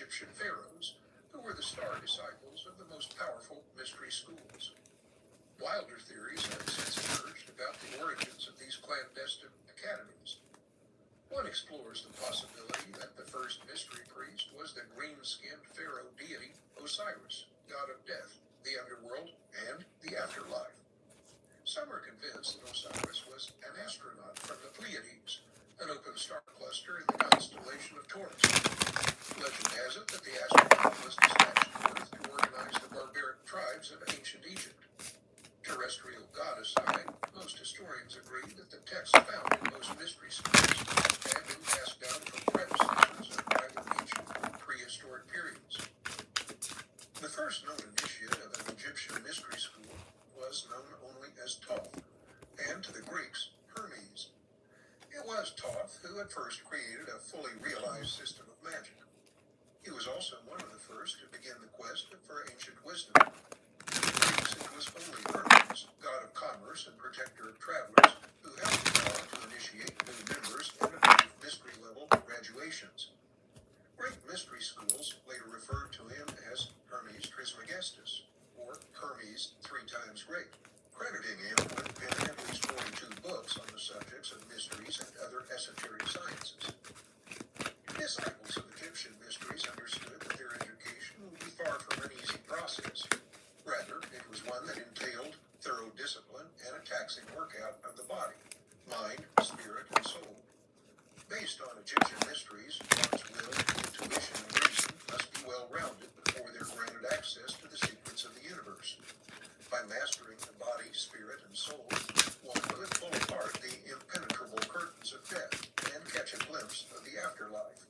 Egyptian pharaohs, who were the star disciples of the most powerful mystery schools. Wilder theories have since emerged about the origins of these clandestine academies. One explores the possibility that the first mystery priest was the green-skinned pharaoh deity Osiris, god of death, the underworld, and the afterlife. Some are convinced that Osiris was an astronaut from the Pleiades, an open star cluster in the constellation of Taurus. Legend has it that the astronaut was dispatched to Earth to organize the barbaric tribes of ancient Egypt. Terrestrial god aside, most historians agree that the texts found in most mystery schools had been passed down from predecessors of either ancient or prehistoric periods. The first known initiate of an Egyptian mystery school was known only as Thoth, and to the Greeks, Hermes. It was Thoth who had first created a fully realized system of magic. He was also one of the first to begin the quest for ancient wisdom. To the Greeks, it was only Hermes, god of commerce and protector of travelers, who held the power to initiate new members and achieve mystery-level graduations. Great mystery schools later referred to him as Hermes Trismegistus, or Hermes 3 times great, crediting him with penning at least 42 books on the subjects of mysteries and other esoteric sciences. Disciples of Egyptian mysteries understood that their education would be far from an easy process. Rather, it was one that entailed thorough discipline and a taxing workout of the body, mind, spirit, and soul. Based on Egyptian mysteries, one's will, intuition, and reason must be well-rounded before they're granted access to the secrets of the universe. By mastering the body, spirit, and soul, one could pull apart the impenetrable curtains of death and catch a glimpse of the afterlife.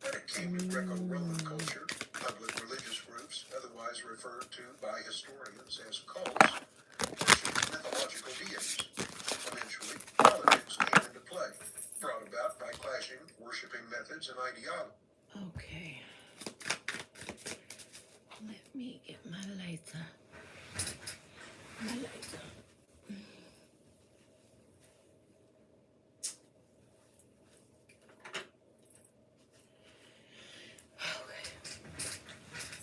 When it came to Greco-Roman culture, public religious groups, otherwise referred to by historians as cults, worshipped mythological deities. Eventually, politics came into play, brought about by clashing worshiping methods and ideology. Okay. Let me get my lighter.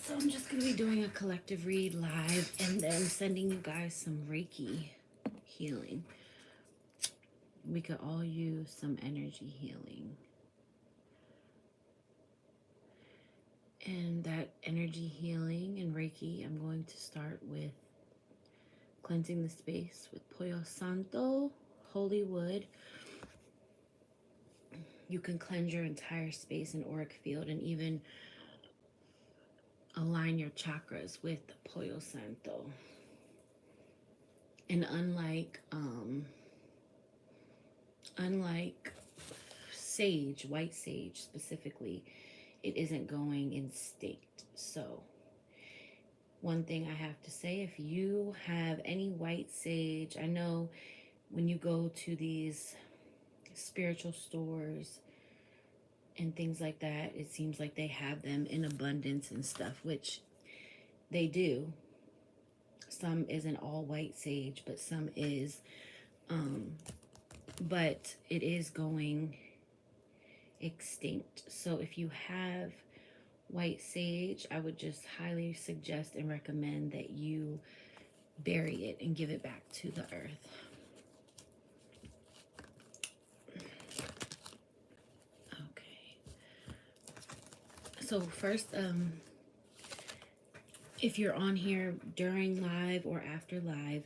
So I'm just going to be doing a collective read live and then sending you guys some Reiki healing. We could all use some energy healing. And that energy healing and Reiki, I'm going to start with cleansing the space with Pollo Santo, holy wood. You can cleanse your entire space and auric field and even align your chakras with Pollo Santo. And unlike sage, white sage specifically, it isn't going in state. So one thing I have to say, if you have any white sage, I know when you go to these spiritual stores and things like that, it seems like they have them in abundance and stuff, which they do. Some isn't all white sage, but some is. But it is going extinct. So if you have white sage, I would just highly suggest and recommend that you bury it and give it back to the earth. Okay. So first, if you're on here during live or after live,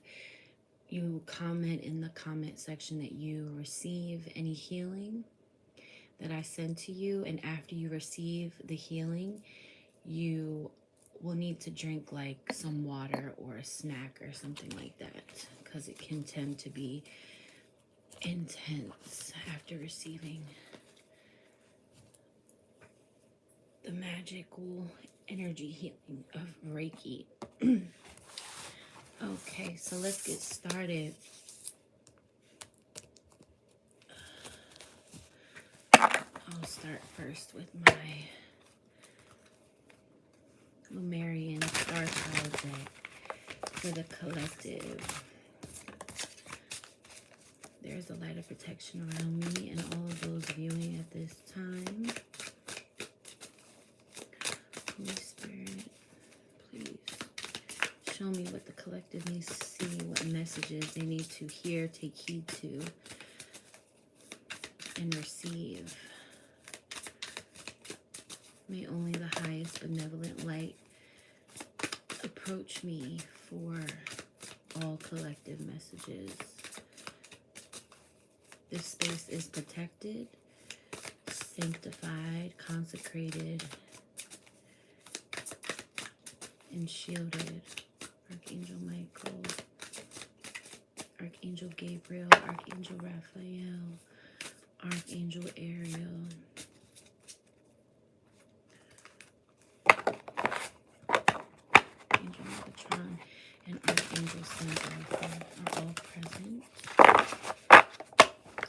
you comment in the comment section that you receive any healing that I send to you. And after you receive the healing, you will need to drink like some water or a snack or something like that, because it can tend to be intense after receiving the magical energy healing of Reiki. Okay, so let's get started. I'll start first with my Lumerian Star Child deck for the collective. There's a light of protection around me and all of those viewing at this time. show me what the collective needs to see, what messages they need to hear, take heed to, and receive. May only the highest benevolent light approach me for all collective messages. This space is protected, sanctified, consecrated, and shielded. Archangel Michael, Archangel Gabriel, Archangel Raphael, Archangel Ariel, Archangel Metatron, and Archangel Saint Raphael are all present,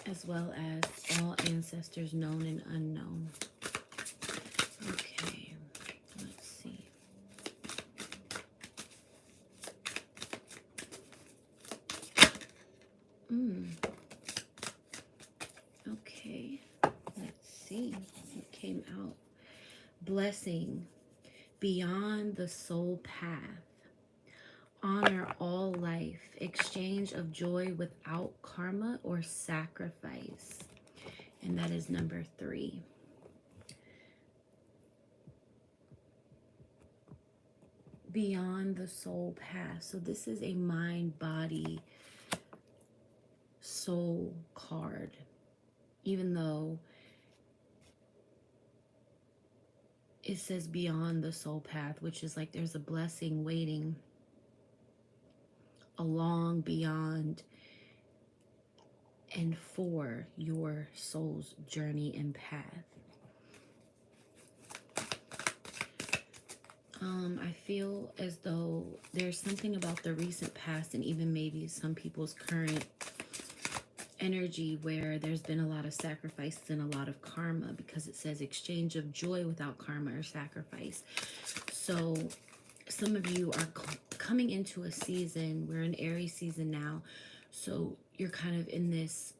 as well as all ancestors known and unknown. Okay, let's see. Okay, let's see what came out. Blessing beyond the soul path. Honor all life. Exchange of joy without karma or sacrifice. And that is number 3. Beyond the soul path. So this is a mind, body, soul card. Even though it says beyond the soul path, which is like there's a blessing waiting along, beyond, and for your soul's journey and path. I feel as though there's something about the recent past and even maybe some people's current energy where there's been a lot of sacrifice and a lot of karma, because it says exchange of joy without karma or sacrifice. So some of you are coming into a season, we're in Aries season now, so you're kind of in this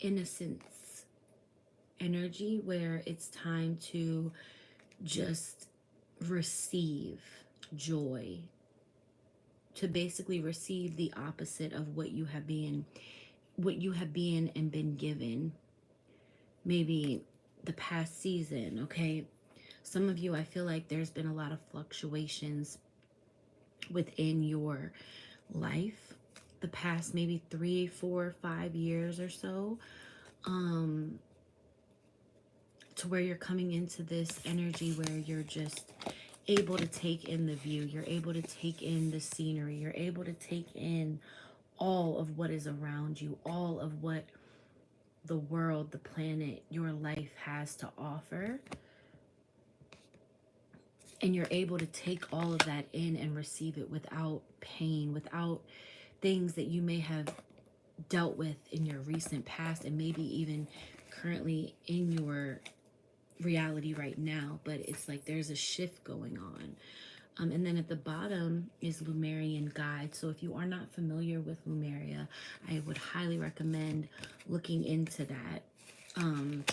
innocence energy where it's time to just receive joy, to basically receive the opposite of what you have been and been given maybe the past season. Okay, some of you, I feel like there's been a lot of fluctuations within your life the past maybe 3, 4, 5 years or so, to where you're coming into this energy where you're just able to take in the view, you're able to take in the scenery, you're able to take in all of what is around you, all of what the world, the planet, your life has to offer. And you're able to take all of that in and receive it without pain, without things that you may have dealt with in your recent past and maybe even currently in your reality right now. But it's like there's a shift going on. And then at the bottom is Lemurian Guide. So if you are not familiar with Lemuria, I would highly recommend looking into that. Some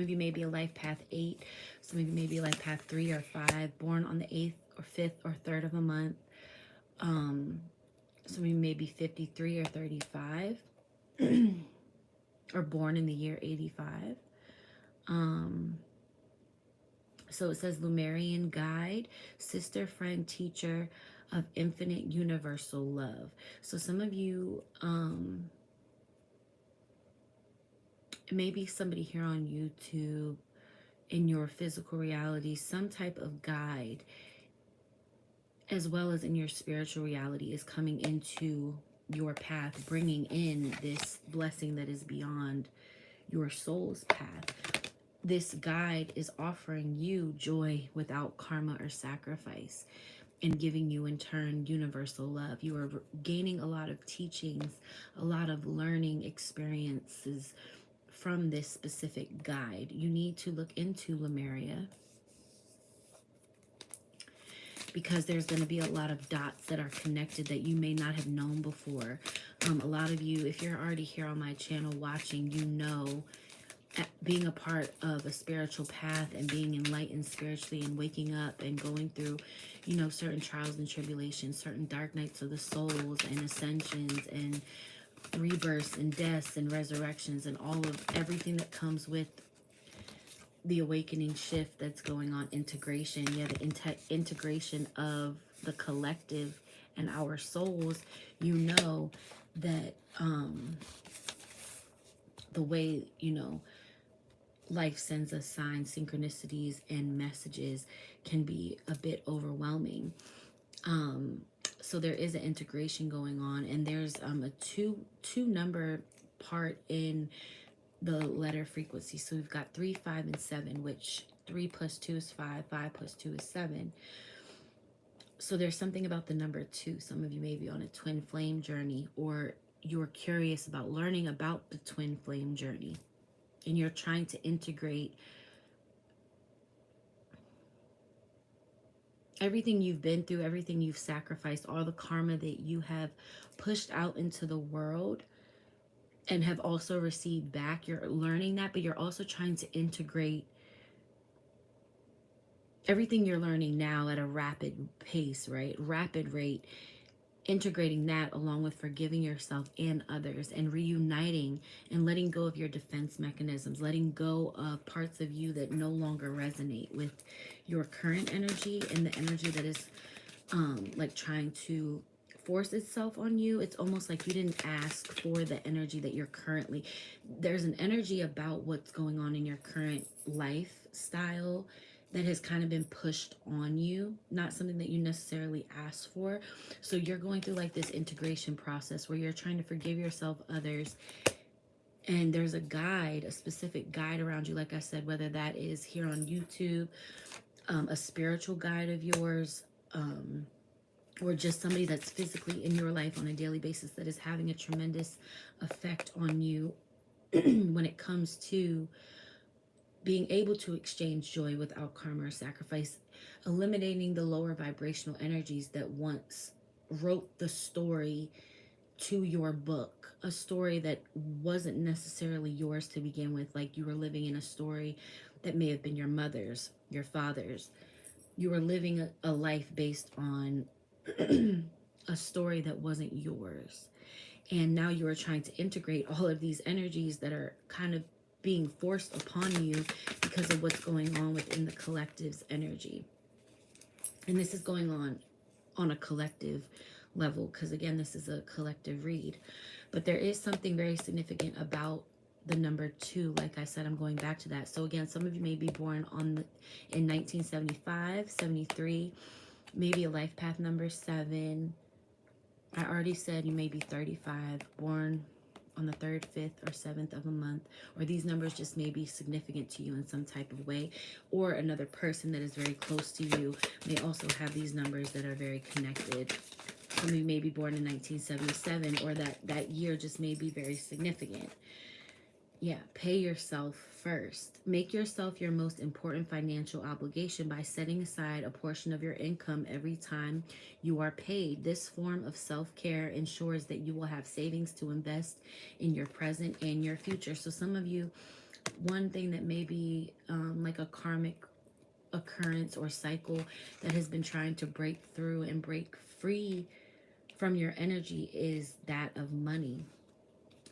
of you may be a life path 8. Some of you may be life path 3 or 5, born on the 8th or 5th or 3rd of a month. Some of you may be 53 or 35, or born in the year 85. So it says Lemurian Guide, sister, friend, teacher of infinite universal love. So some of you, maybe somebody here on YouTube, in your physical reality, some type of guide, as well as in your spiritual reality, is coming into your path, bringing in this blessing that is beyond your soul's path. This guide is offering you joy without karma or sacrifice, and giving you in turn universal love. You are gaining a lot of teachings, a lot of learning experiences from this specific guide. You need to look into Lemuria, because there's going to be a lot of dots that are connected that you may not have known before. A lot of you, if you're already here on my channel watching, you know being a part of a spiritual path and being enlightened spiritually and waking up and going through, you know, certain trials and tribulations, certain dark nights of the souls and ascensions and rebirths and deaths and resurrections and all of everything that comes with the awakening shift that's going on, integration, yeah, the integration of the collective and our souls. You know that the way, you know, life sends us signs, synchronicities, and messages can be a bit overwhelming. So there is an integration going on, and there's a two number part in the letter frequency. So we've got 3, 5, and 7, which 3 plus 2 is 5, 5 plus 2 is 7. So there's something about the number 2. Some of you may be on a twin flame journey, or you're curious about learning about the twin flame journey, and you're trying to integrate everything you've been through, everything you've sacrificed, all the karma that you have pushed out into the world and have also received back. You're learning that, but you're also trying to integrate everything you're learning now at a rapid pace, right? Rapid rate, integrating that along with forgiving yourself and others and reuniting and letting go of your defense mechanisms, letting go of parts of you that no longer resonate with your current energy and the energy that is like trying to force itself on you. It's almost like you didn't ask for the energy that you're currently, there's an energy about what's going on in your current lifestyle that has kind of been pushed on you, not something that you necessarily asked for. So you're going through like this integration process where you're trying to forgive yourself, others, and there's a guide, a specific guide around you, like I said, whether that is here on YouTube, a spiritual guide of yours, or just somebody that's physically in your life on a daily basis that is having a tremendous effect on you when it comes to being able to exchange joy without karma or sacrifice, eliminating the lower vibrational energies that once wrote the story to your book, a story that wasn't necessarily yours to begin with, like you were living in a story that may have been your mother's, your father's. You were living a life based on a story that wasn't yours. And now you are trying to integrate all of these energies that are kind of being forced upon you because of what's going on within the collective's energy. And this is going on a collective level, because again, this is a collective read. But there is something very significant about the number 2. Like I said, I'm going back to that. So again, some of you may be born in 1975, 73, maybe a life path number 7. I already said you may be 35, born on the 3rd, 5th, or 7th of a month, or these numbers just may be significant to you in some type of way, or another person that is very close to you may also have these numbers that are very connected. Some of you may be born in 1977, or that year just may be very significant. Yeah, pay yourself first. Make yourself your most important financial obligation by setting aside a portion of your income every time you are paid. This form of self-care ensures that you will have savings to invest in your present and your future. So some of you, one thing that may be like a karmic occurrence or cycle that has been trying to break through and break free from your energy is that of money.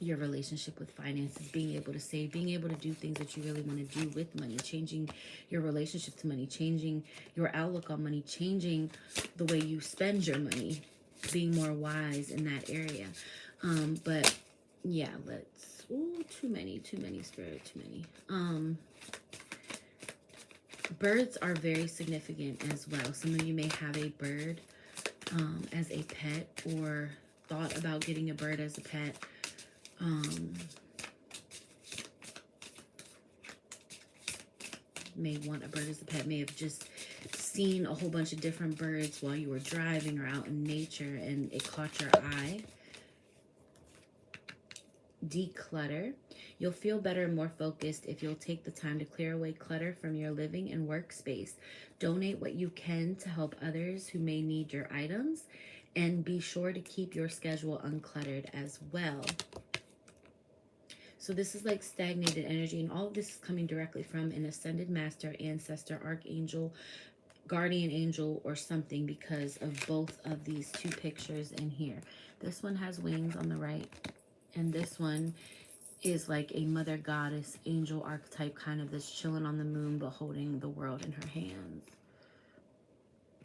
Your relationship with finances, being able to save, being able to do things that you really want to do with money, changing your relationship to money, changing your outlook on money, changing the way you spend your money, being more wise in that area. But yeah, let's, too many spirit, too many. Birds are very significant as well. Some of you may have a bird as a pet, or thought about getting a bird as a pet. May want a bird as a pet, may have just seen a whole bunch of different birds while you were driving or out in nature and it caught your eye. Declutter. You'll feel better and more focused if you'll take the time to clear away clutter from your living and workspace. Donate what you can to help others who may need your items, and be sure to keep your schedule uncluttered as well. So this is like stagnated energy, and all of this is coming directly from an ascended master, ancestor, archangel, guardian angel, or something, because of both of these two pictures in here. This one has wings on the right, and this one is like a mother goddess angel archetype, kind of, that's chilling on the moon but holding the world in her hands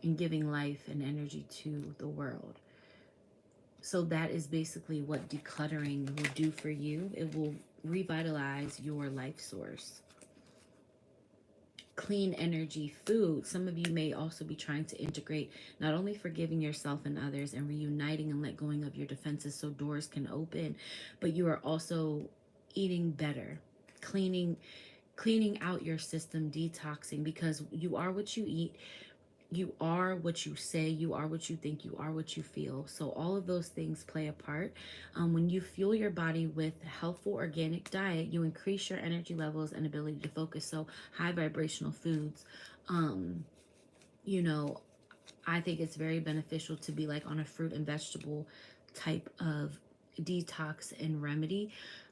and giving life and energy to the world. So that is basically what decluttering will do for you. It will revitalize your life source. Clean energy food. Some of you may also be trying to integrate not only forgiving yourself and others and reuniting and let going of your defenses so doors can open, but you are also eating better, cleaning out your system, detoxing, because you are what you eat. You are what you say, you are what you think, you are what you feel. So all of those things play a part. When you fuel your body with healthful organic diet, you increase your energy levels and ability to focus. So high vibrational foods, you know, I think it's very beneficial to be like on a fruit and vegetable type of detox and remedy.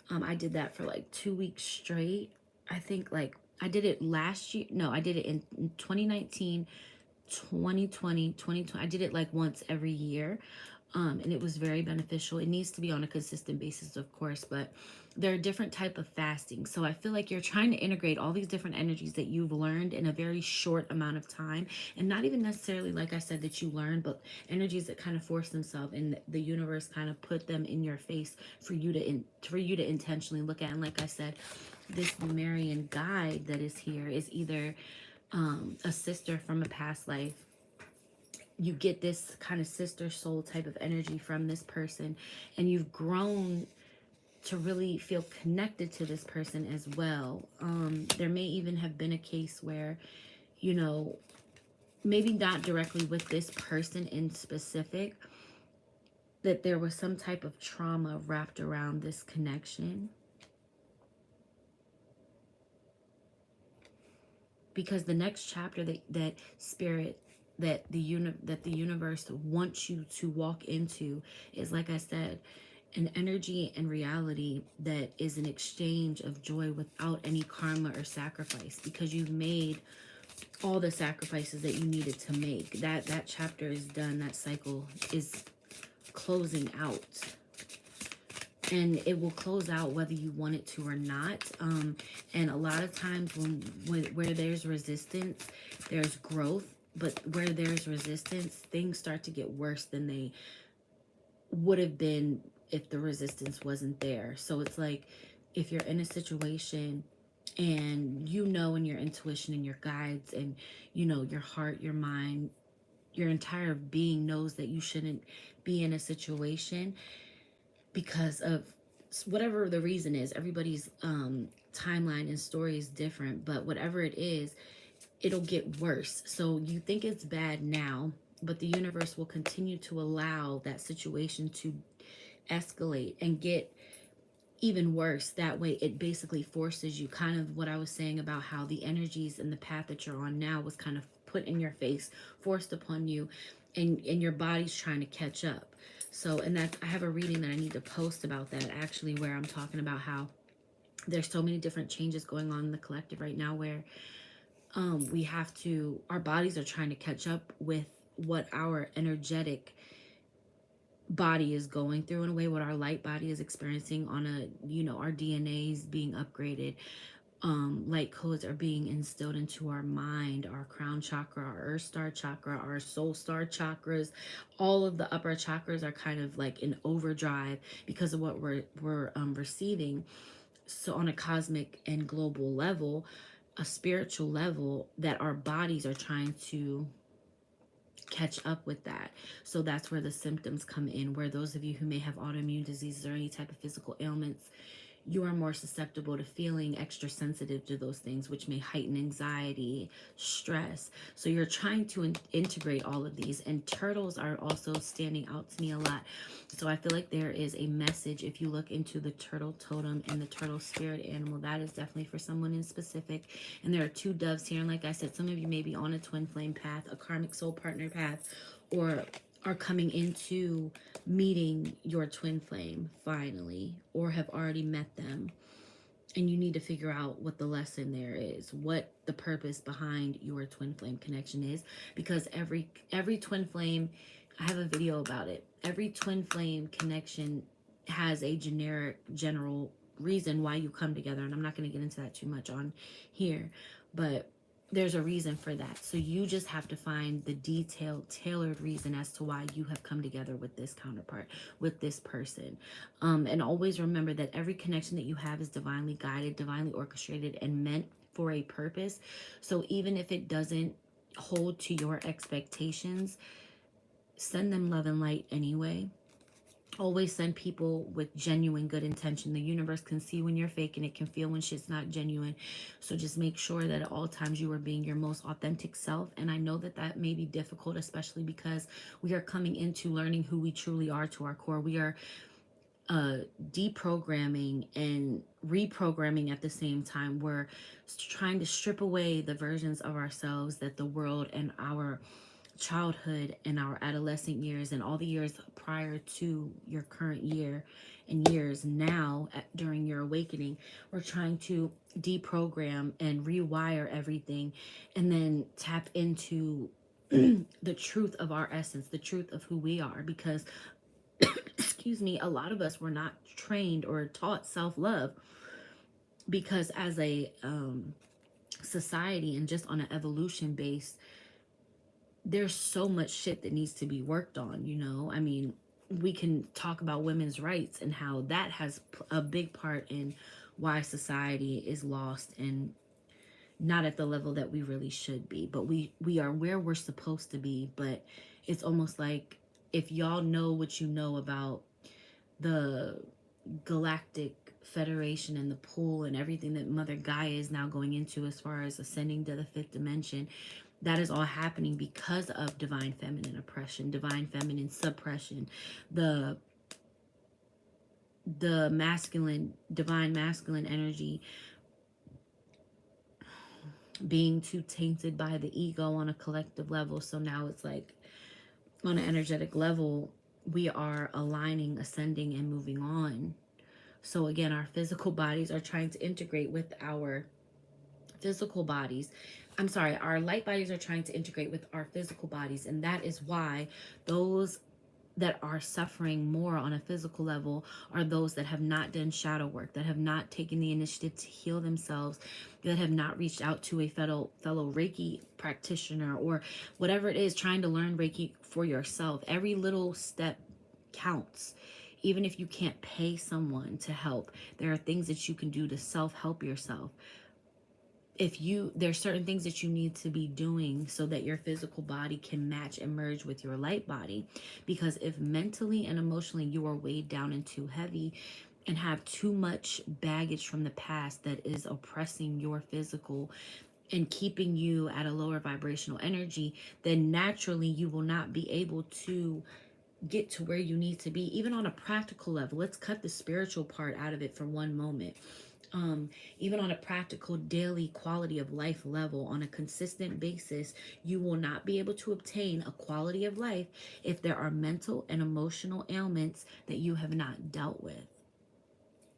I did that for like 2 weeks straight. I think like I did it last year. No, I did it in 2019, 2020, 2020. I did it like once every year. And it was very beneficial. It needs to be on a consistent basis, of course, but there are different type of fasting. So I feel like you're trying to integrate all these different energies that you've learned in a very short amount of time, and not even necessarily, like I said, that you learned, but energies that kind of force themselves, and the universe kind of put them in your face for you to intentionally look at. And like I said, this Marian guide that is here is either a sister from a past life. You get this kind of sister soul type of energy from this person, and you've grown to really feel connected to this person as well. There may even have been a case where, you know, maybe not directly with this person in specific, that there was some type of trauma wrapped around this connection. Because the next chapter that spirit, that the universe wants you to walk into is, like I said, an energy and reality that is an exchange of joy without any karma or sacrifice, because you've made all the sacrifices that you needed to make. That chapter is done. That cycle is closing out, and it will close out whether you want it to or not. And a lot of times where there's resistance, there's growth. But where there's resistance, things start to get worse than they would have been if the resistance wasn't there. So it's like, if you're in a situation and you know, in your intuition and your guides and, you know, your heart, your mind, your entire being knows that you shouldn't be in a situation because of whatever the reason is. Everybody's timeline and story is different, but whatever it is, it'll get worse. So you think it's bad now, but the universe will continue to allow that situation to escalate and get even worse. That way it basically forces you, kind of what I was saying about how the energies and the path that you're on now was kind of put in your face, forced upon you, and your body's trying to catch up. So, and that, I have a reading that I need to post about that, actually, where I'm talking about how there's so many different changes going on in the collective right now, where we have to, our bodies are trying to catch up with what our energetic body is going through, in a way, what our light body is experiencing on a, you know, our DNA is being upgraded. Light codes are being instilled into our mind, our crown chakra, our earth star chakra, our soul star chakras. All of the upper chakras are kind of like in overdrive because of what we're receiving. So on a cosmic and global level, a spiritual level, that our bodies are trying to catch up with that. So that's where the symptoms come in, where those of you who may have autoimmune diseases or any type of physical ailments, you are more susceptible to feeling extra sensitive to those things, which may heighten anxiety, stress. So you're trying to integrate all of these, and turtles are also standing out to me a lot. So I feel like there is a message. If you look into the turtle totem and the turtle spirit animal, that is definitely for someone in specific. And there are two doves here. And like I said, some of you may be on a twin flame path, a karmic soul partner path, or are coming into meeting your twin flame finally, or have already met them. and you need to figure out what the lesson there is, what the purpose behind your twin flame connection is, because every twin flame, I have a video about it. Every twin flame connection has a general reason why you come together, and I'm not going to get into that too much on here, but there's a reason for that. So you just have to find the detailed, tailored reason as to why you have come together with this counterpart, with this person. And always remember that every connection that you have is divinely guided, divinely orchestrated, and meant for a purpose. So even if it doesn't hold to your expectations, send them love and light anyway. Always send people with genuine good intention. The universe can see when you're fake, and it can feel when shit's not genuine. So just make sure that at all times you are being your most authentic self. And I know that that may be difficult, especially because we are coming into learning who we truly are to our core. We are deprogramming and reprogramming at the same time. We're trying to strip away the versions of ourselves that the world and our childhood and our adolescent years and all the years prior to your current year and years now during your awakening, we're trying to deprogram and rewire everything, and then tap into the truth of our essence, the truth of who we are. Because excuse me, a lot of us were not trained or taught self-love, because as a society and just on an evolution base, there's so much shit that needs to be worked on, you know? I mean, we can talk about women's rights and how that has a big part in why society is lost and not at the level that we really should be. But we are where we're supposed to be. But it's almost like, if y'all know what you know about the galactic federation and the pool and everything that Mother Gaia is now going into as far as ascending to the fifth dimension, that is all happening because of divine feminine oppression, divine feminine suppression, the masculine, divine masculine energy being too tainted by the ego on a collective level. So now it's like, on an energetic level, we are aligning, ascending, and moving on. So again, our physical bodies are trying to integrate with our physical bodies. I'm sorry, our light bodies are trying to integrate with our physical bodies. And that is why those that are suffering more on a physical level are those that have not done shadow work, that have not taken the initiative to heal themselves, that have not reached out to a fellow Reiki practitioner or whatever it is, trying to learn Reiki for yourself. Every little step counts. Even if you can't pay someone to help, there are things that you can do to self-help yourself. There's certain things that you need to be doing so that your physical body can match and merge with your light body. Because if mentally and emotionally you are weighed down and too heavy and have too much baggage from the past that is oppressing your physical and keeping you at a lower vibrational energy, then naturally you will not be able to get to where you need to be. Even on a practical level, let's cut the spiritual part out of it for one moment. Even on a practical daily quality of life level, on a consistent basis, you will not be able to obtain a quality of life if there are mental and emotional ailments that you have not dealt with.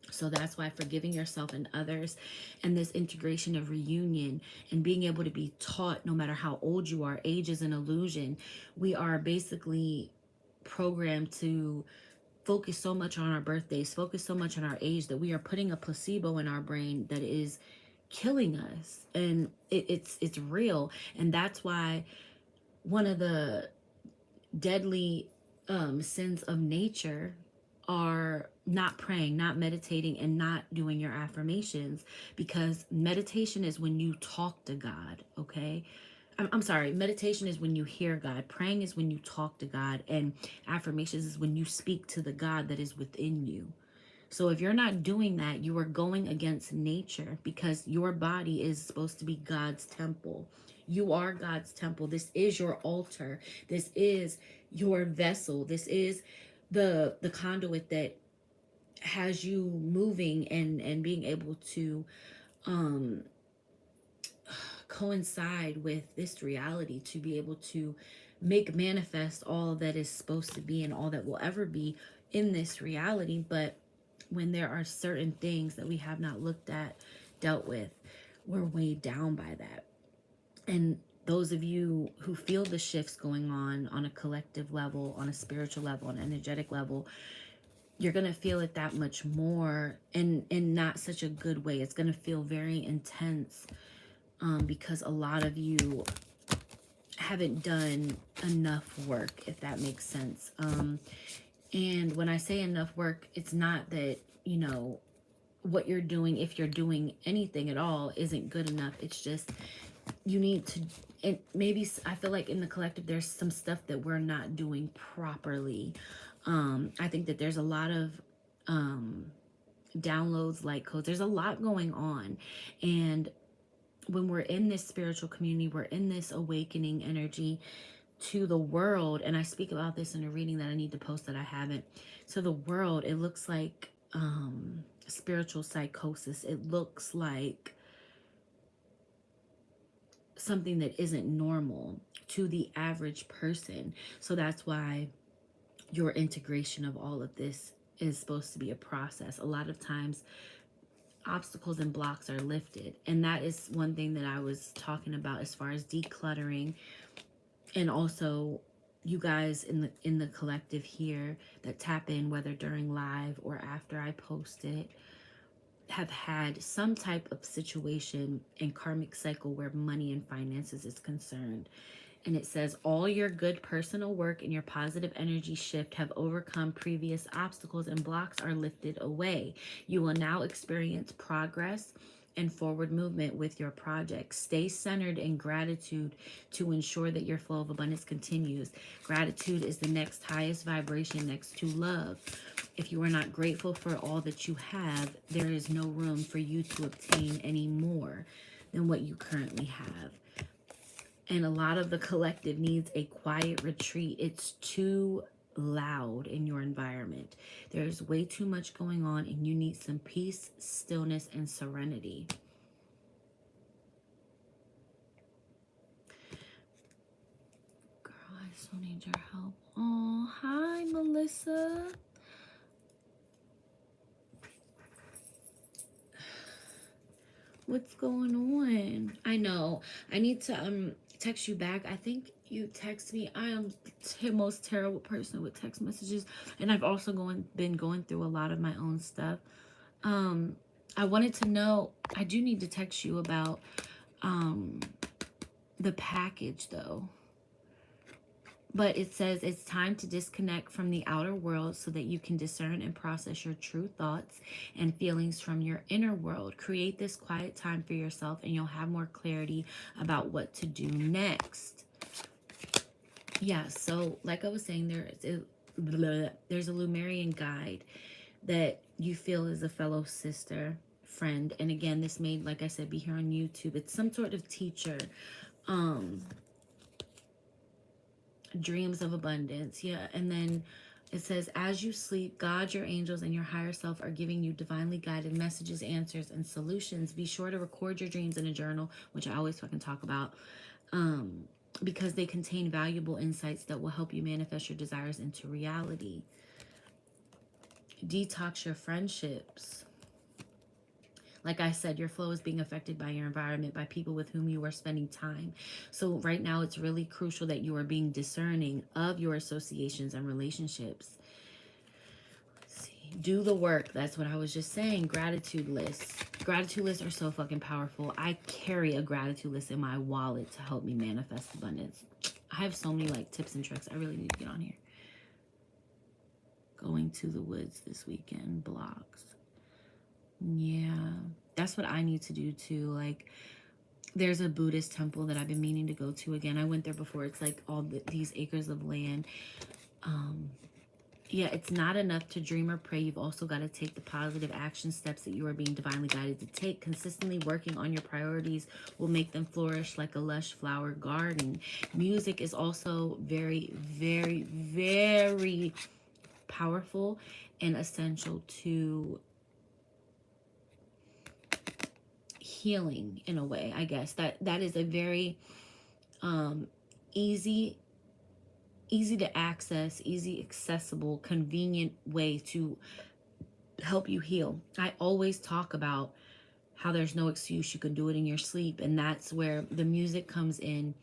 So that's why forgiving yourself and others, and this integration of reunion and being able to be taught, no matter how old you are, age is an illusion. We are basically programmed to focus so much on our birthdays, focus so much on our age, that we are putting a placebo in our brain that is killing us. And it's real. And that's why one of the deadly sins of nature are not praying, not meditating, and not doing your affirmations. Because meditation is when you talk to God, okay? I'm sorry, meditation is when you hear God. Praying is when you talk to God. And affirmations is when you speak to the God that is within you. So if you're not doing that, you are going against nature, because your body is supposed to be God's temple. You are God's temple. This is your altar. This is your vessel. This is the conduit that has you moving and being able to um coincide with this reality, to be able to make manifest all that is supposed to be and all that will ever be in this reality. But when there are certain things that we have not looked at, dealt with, we're weighed down by that. And those of you who feel the shifts going on a collective level, on a spiritual level, on an energetic level, you're going to feel it that much more, and in not such a good way. It's going to feel very intense, because a lot of you haven't done enough work, if that makes sense. And when I say enough work, it's not that, you know, what you're doing, if you're doing anything at all, isn't good enough. It's just you need to, and maybe I feel like in the collective there's some stuff that we're not doing properly. I think that there's a lot of downloads, light codes. There's a lot going on, and when we're in this spiritual community, we're in this awakening energy to the world. And I speak about this in a reading that I need to post that I haven't. To the world, it looks like spiritual psychosis. It looks like something that isn't normal to the average person. So that's why your integration of all of this is supposed to be a process. A lot of times obstacles and blocks are lifted, and that is one thing that I was talking about as far as decluttering. And also, you guys in the collective here that tap in, whether during live or after I post it, have had some type of situation in karmic cycle where money and finances is concerned. And it says, all your good personal work and your positive energy shift have overcome previous obstacles, and blocks are lifted away. You will now experience progress and forward movement with your projects. Stay centered in gratitude to ensure that your flow of abundance continues. Gratitude is the next highest vibration next to love. If you are not grateful for all that you have, there is no room for you to obtain any more than what you currently have. And a lot of the collective needs a quiet retreat. It's too loud in your environment. There's way too much going on, and you need some peace, stillness, and serenity. Girl, I so need your help. Oh, hi, Melissa. What's going on? I know. I need to text you back. I think you text me. I am the most terrible person with text messages, and I've also been going through a lot of my own stuff. I wanted to know, I do need to text you about the package though. But it says it's time to disconnect from the outer world so that you can discern and process your true thoughts and feelings from your inner world. Create this quiet time for yourself, and you'll have more clarity about what to do next. Yeah, so like I was saying, there's a Lumerian guide that you feel is a fellow sister, friend. And again, this may, like I said, be here on YouTube. It's some sort of teacher. Dreams of abundance. Yeah. And then it says, as you sleep, God, your angels, and your higher self are giving you divinely guided messages, answers, and solutions. Be sure to record your dreams in a journal, which I always fucking talk about, because they contain valuable insights that will help you manifest your desires into reality. Detox your friendships. Like I said, your flow is being affected by your environment, by people with whom you are spending time. So right now, it's really crucial that you are being discerning of your associations and relationships. Let's see. Do the work. That's what I was just saying. Gratitude lists. Gratitude lists are so fucking powerful. I carry a gratitude list in my wallet to help me manifest abundance. I have so many like tips and tricks. I really need to get on here. Going to the woods this weekend. Blocks. Yeah, that's what I need to do too. Like, there's a Buddhist temple that I've been meaning to go to again. I went there before. It's like all these acres of land. Yeah, it's not enough to dream or pray. You've also got to take the positive action steps that you are being divinely guided to take. Consistently working on your priorities will make them flourish like a lush flower garden. Music is also very, very, very powerful and essential to healing in a way. I guess that is a very easy to access, easy accessible, convenient way to help you heal. I always talk about how there's no excuse, you can do it in your sleep, and that's where the music comes in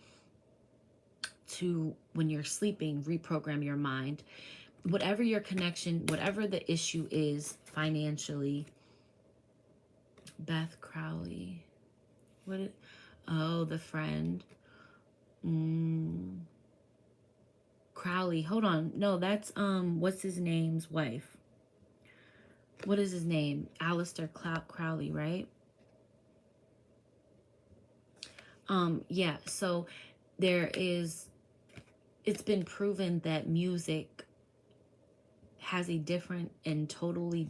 to, when you're sleeping, reprogram your mind. Whatever your connection, whatever the issue is financially. Beth Crowley. What it, oh, the friend. Crowley. Hold on. No, that's what's his name's wife? What is his name? Alistair Crowley, right? Yeah, so it's been proven that music has a different and totally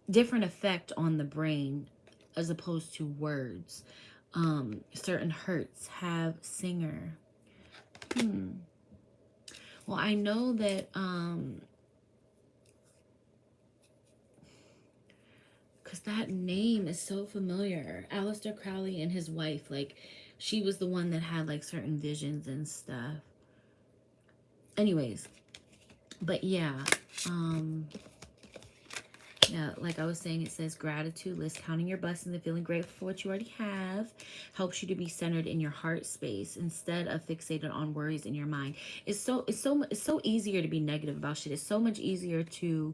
different effect on the brain as opposed to words. Certain hertz have singer. Well, I know that because that name is so familiar. Aleister Crowley and his wife, like, she was the one that had like certain visions and stuff. Anyways, but yeah, yeah, like I was saying, it says gratitude list, counting your blessings and feeling grateful for what you already have helps you to be centered in your heart space instead of fixated on worries in your mind. It's so easier to be negative about shit. It's so much easier to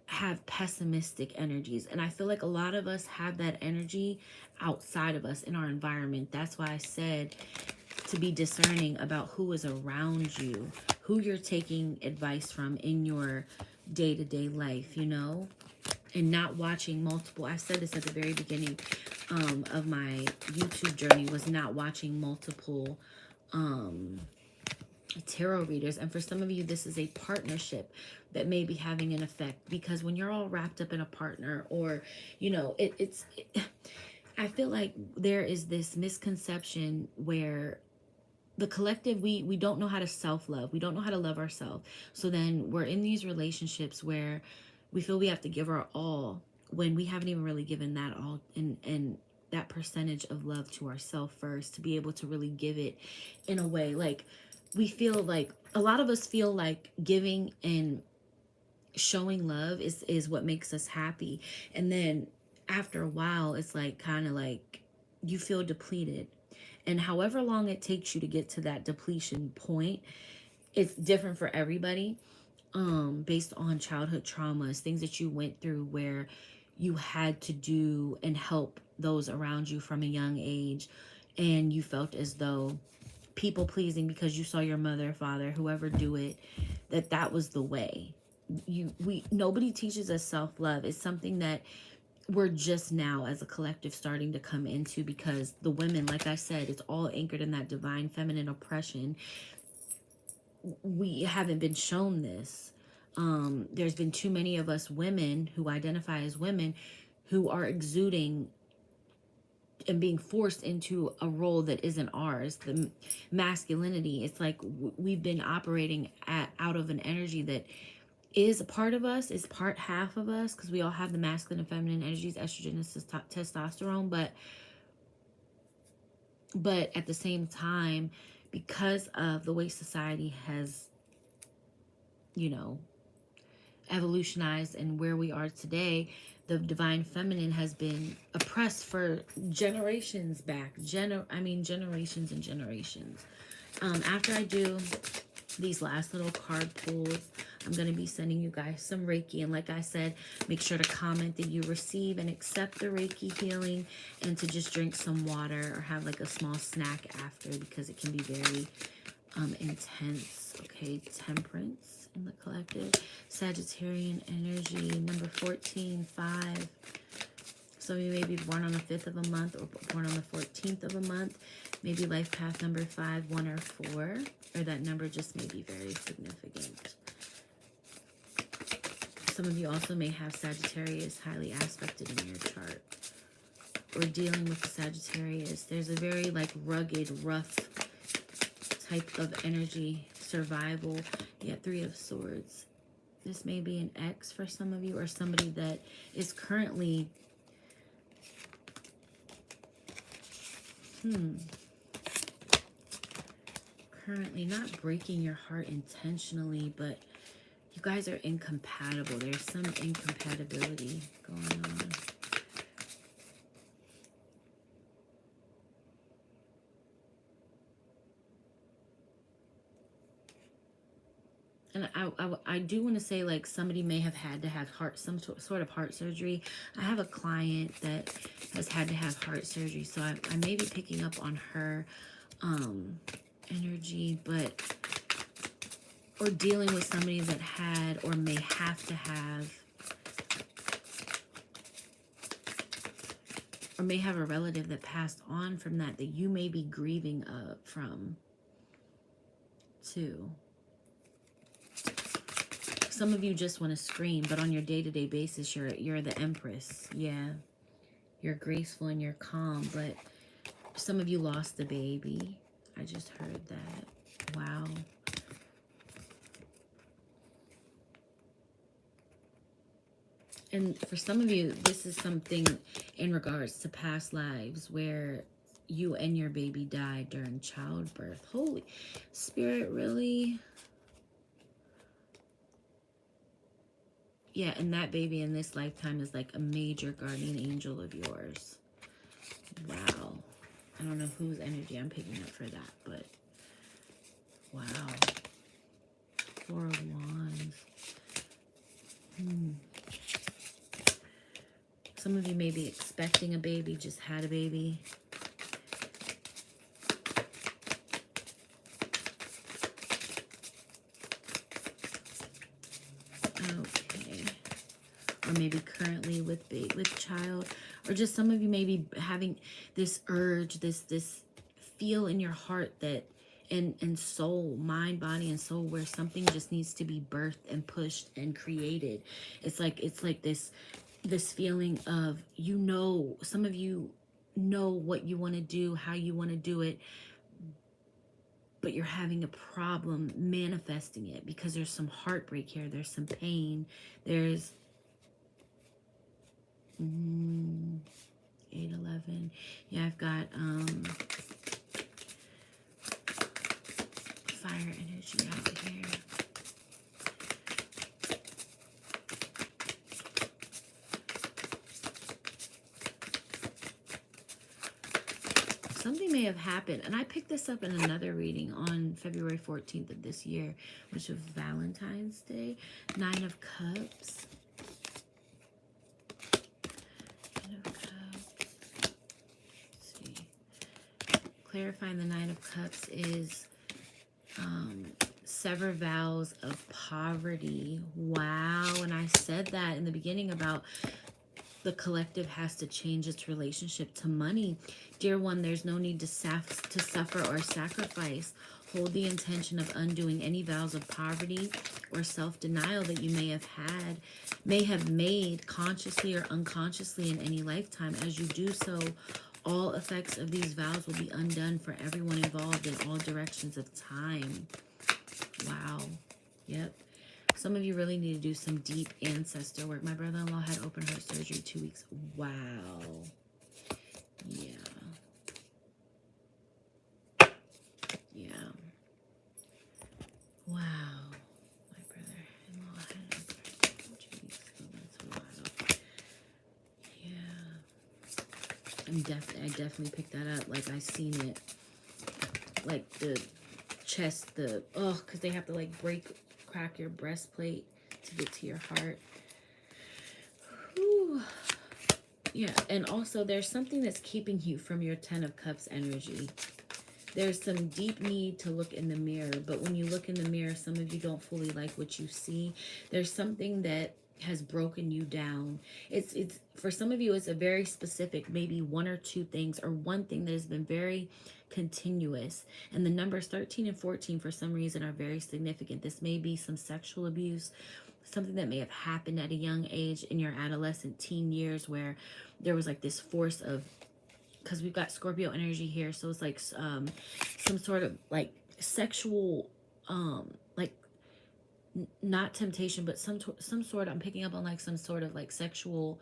have pessimistic energies, and I feel like a lot of us have that energy outside of us in our environment. That's why I said to be discerning about who is around you, who you're taking advice from in your day-to-day life, you know, and not watching multiple. I said this at the very beginning of my YouTube journey, was not watching multiple tarot readers. And for some of you, this is a partnership that may be having an effect, because when you're all wrapped up in a partner, or, you know, I feel like there is this misconception where the collective, we don't know how to self-love. We don't know how to love ourselves. So then we're in these relationships where we feel we have to give our all when we haven't even really given that all, and that percentage of love to ourselves first, to be able to really give it in a way. Like, we feel like, a lot of us feel like giving and showing love is what makes us happy. And then after a while, it's like, kind of like, you feel depleted. And however long it takes you to get to that depletion point, it's different for everybody, based on childhood traumas, things that you went through where you had to do and help those around you from a young age, and you felt as though people pleasing because you saw your mother, father, whoever do it, that was the way. Nobody teaches us self-love. It's something that we're just now as a collective starting to come into, because the women, like I said, it's all anchored in that divine feminine oppression. We haven't been shown this. There's been too many of us women who identify as women who are exuding and being forced into a role that isn't ours. The masculinity, it's like we've been operating out of an energy that is a part of us, is part half of us, because we all have the masculine and feminine energies, estrogen and testosterone, but at the same time, because of the way society has, you know, evolutionized and where we are today, the divine feminine has been oppressed for generations back. Generations and generations. After I do these last little card pulls, I'm going to be sending you guys some Reiki. And like I said, make sure to comment that you receive and accept the Reiki healing, and to just drink some water or have like a small snack after, because it can be very intense. Okay, Temperance in the collective. Sagittarian energy, number 14, 5. Some of you may be born on the 5th of a month, or born on the 14th of a month. Maybe life path number 5, 1, or 4. Or that number just may be very significant. Some of you also may have Sagittarius highly aspected in your chart, or dealing with the Sagittarius. There's a very like rugged, rough type of energy, survival. Yeah, 3 of Swords. This may be an ex for some of you, or somebody that is currently currently not breaking your heart intentionally, but you guys are incompatible. There's some incompatibility going on. And I do want to say, like, somebody may have had to have some sort of heart surgery. I have a client that has had to have heart surgery, so I may be picking up on her energy, but, or dealing with somebody that had or may have to have, or may have a relative that passed on from that you may be grieving from too. Some of you just want to scream, but on your day-to-day basis, you're the Empress. Yeah, you're graceful and you're calm, but some of you lost the baby. I just heard that. Wow. And for some of you, this is something in regards to past lives where you and your baby died during childbirth. Holy Spirit, really? Yeah, and that baby in this lifetime is like a major guardian angel of yours. Wow. I don't know whose energy I'm picking up for that, but wow. 4 of Wands. Some of you may be expecting a baby, just had a baby. Okay. Or maybe currently with child. Or just some of you may be having this urge, this feel in your heart that, and soul, mind, body, and soul, where something just needs to be birthed and pushed and created. It's like this feeling of, you know, some of you know what you want to do, how you want to do it, but you're having a problem manifesting it because there's some heartbreak here, there's some pain, there's 8-11. Yeah, I've got fire energy out here. Something may have happened, and I picked this up in another reading on February 14th of this year, which was Valentine's Day. 9 of Cups. 9 of Cups. Let's see. Clarifying the 9 of Cups is sever vows of poverty. Wow. And I said that in the beginning about the collective has to change its relationship to money. Dear one, there's no need to suffer or sacrifice. Hold the intention of undoing any vows of poverty or self-denial that you may have made consciously or unconsciously in any lifetime. As you do so, all effects of these vows will be undone for everyone involved in all directions of time. Wow. Yep. Some of you really need to do some deep ancestor work. My brother-in-law had open heart surgery 2 weeks. Wow. Yeah. Yeah. Wow. My brother-in-law had open heart surgery 2 weeks ago. That's wild. Yeah. I definitely picked that up. Like, I seen it. Like, the chest, because they have to, like, crack your breastplate to get to your heart. Whew. Yeah, and also there's something that's keeping you from your 10 of Cups energy. There's some deep need to look in the mirror, but when you look in the mirror, some of you don't fully like what you see. There's something that has broken you down. It's for some of you, it's a very specific, maybe 1 or 2 things, or one thing that has been very continuous. And the numbers 13 and 14 for some reason are very significant. This may be some sexual abuse, something that may have happened at a young age in your adolescent teen years, where there was like this force of, because we've got Scorpio energy here, so it's like some sort of like sexual like not temptation, but some sort, I'm picking up on like some sort of like sexual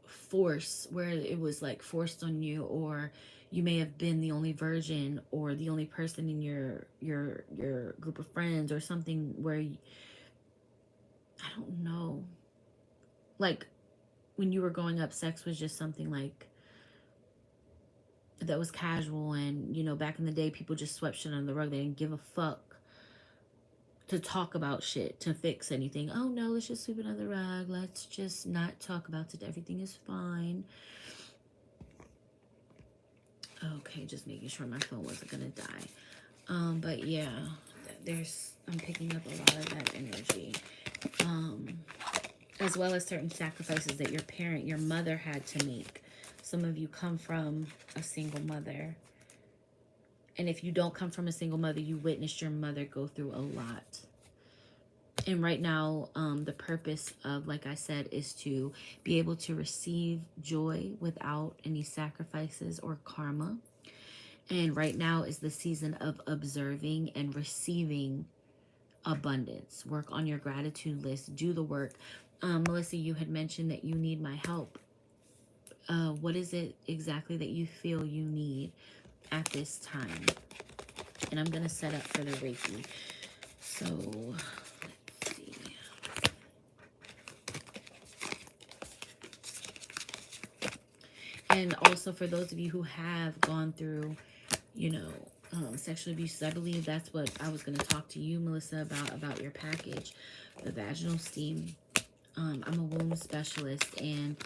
force where it was like forced on you, or you may have been the only virgin or the only person in your group of friends or something, where I don't know. Like, when you were growing up, sex was just something like that was casual, and you know, back in the day, people just swept shit under the rug. They didn't give a fuck to talk about shit, to fix anything. Oh no, let's just sweep it under the rug. Let's just not talk about it. Everything is fine. Okay, just making sure my phone wasn't gonna die. But yeah, I'm picking up a lot of that energy. As well as certain sacrifices that your mother had to make. Some of you come from a single mother. And if you don't come from a single mother, you witnessed your mother go through a lot. And right now, the purpose of, like I said, is to be able to receive joy without any sacrifices or karma. And right now is the season of observing and receiving abundance. Work on your gratitude list. Do the work. Melissa, you had mentioned that you need my help. What is it exactly that you feel you need at this time? And I'm going to set up for the Reiki. So, let's see. And also for those of you who have gone through, you know, sexual abuse, I believe that's what I was going to talk to you, Melissa, about your package, the vaginal steam. I'm a womb specialist, and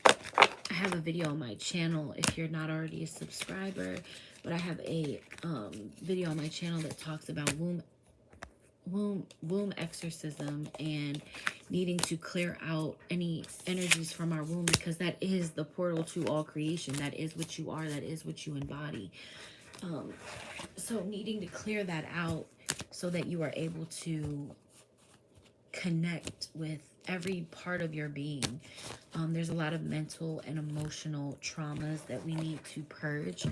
I have a video on my channel if you're not already a subscriber, but I have a video on my channel that talks about womb exorcism and needing to clear out any energies from our womb, because that is the portal to all creation. That is what you are. That is what you embody. So needing to clear that out so that you are able to connect with every part of your being. There's a lot of mental and emotional traumas that we need to purge